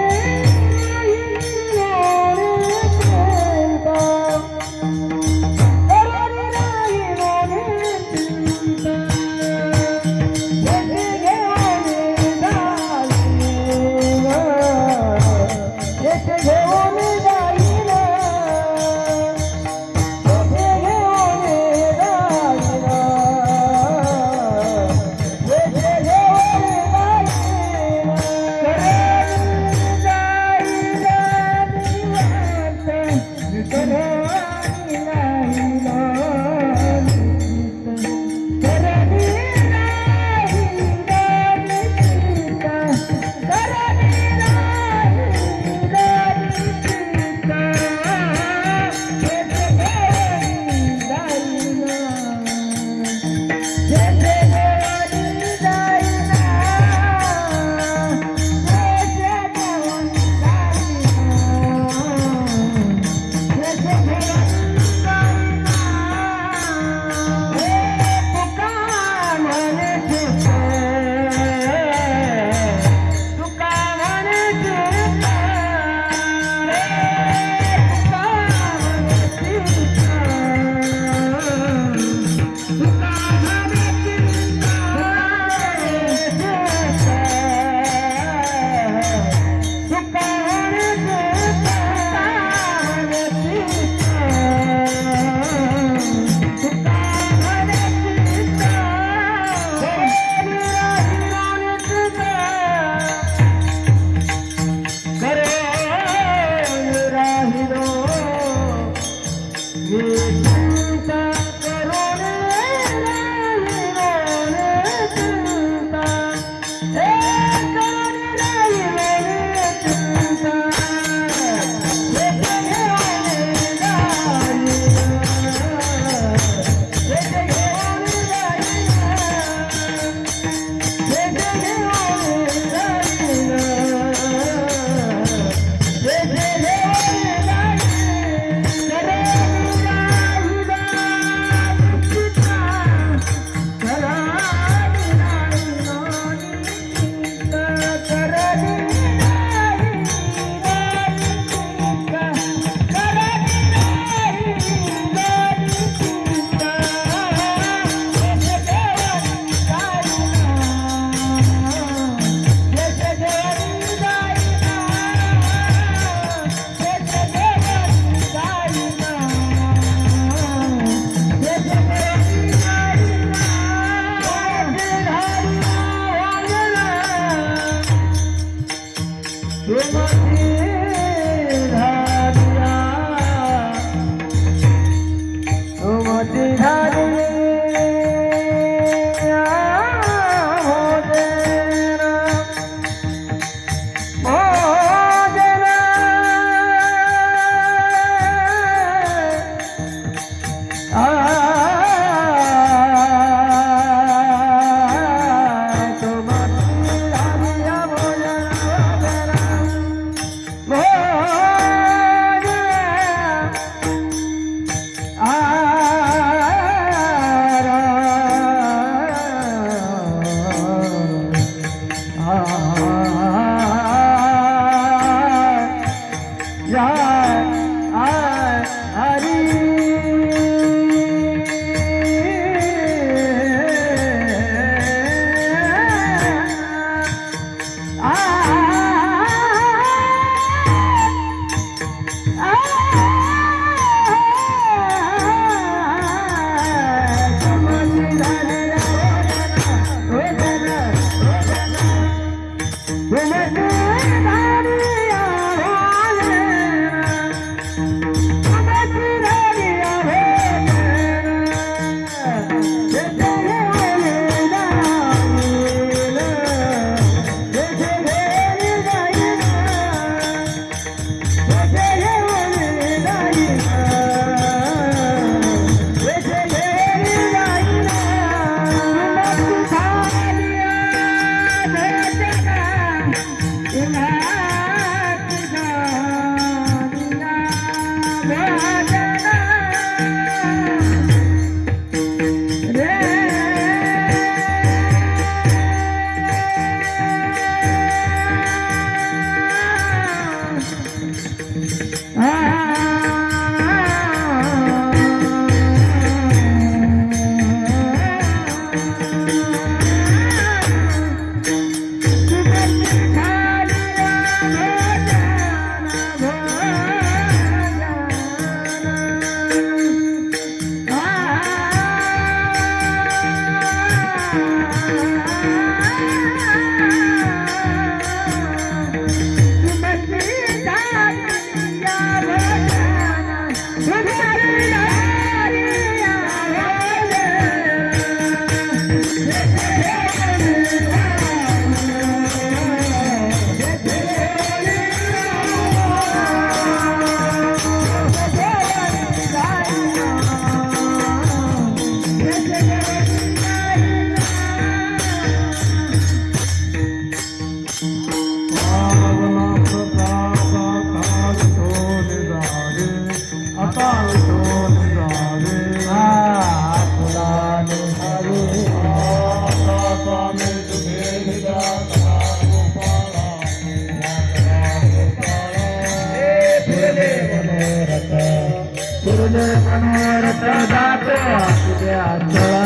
जातो तुझ्या स्थळा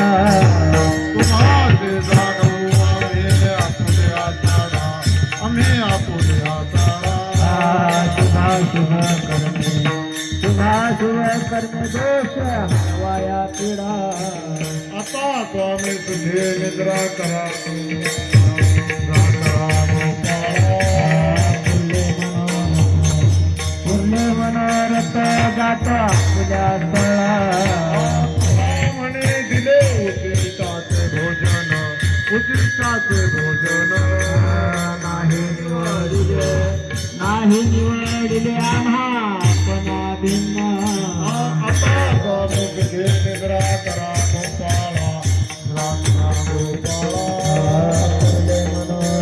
तुम्हाचे जागो आम्ही आपुल्या ताळा शुभा शुभ कर्मे दोष वाया पिढा आता स्वामी तुझे निद्रा करा पूर्णे मनोरथ जाता तुझ्या स्थळा म्हणे दिले उचिताचे भोजन उचिताचे भोजन नाही निवडिले आम्हा पणा भिन्न आता स्वामी तुझे निद्रा करा गोपाळा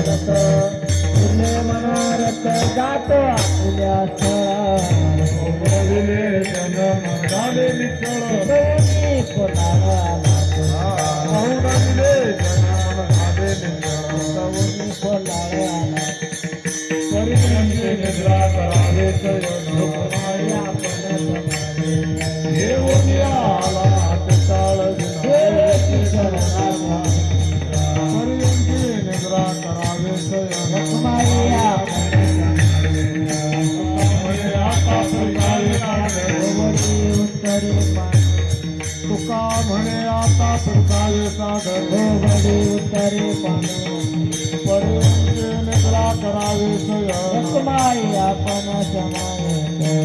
पूर्णे मनोरथ जातो तुझ्या स्थळा दिले जन्म झाले निखळ दिले जन्म झाले निखळ निद्रा करावे घेऊन आला ताळ निद्रा करावे तुका म्हणे आता फिरकावे सागर उत्तरे पर्यंत निद्रा करावे रखमाई आपण समाये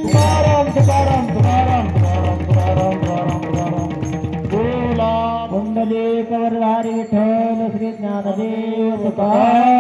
तुकाराम तुकाराम तुकाराम तुकाराम तुकाराम तुकाराम तुकाराम बोला कुंडली कवरधारी विठ्ठल श्री ज्ञानदेव तुकाराम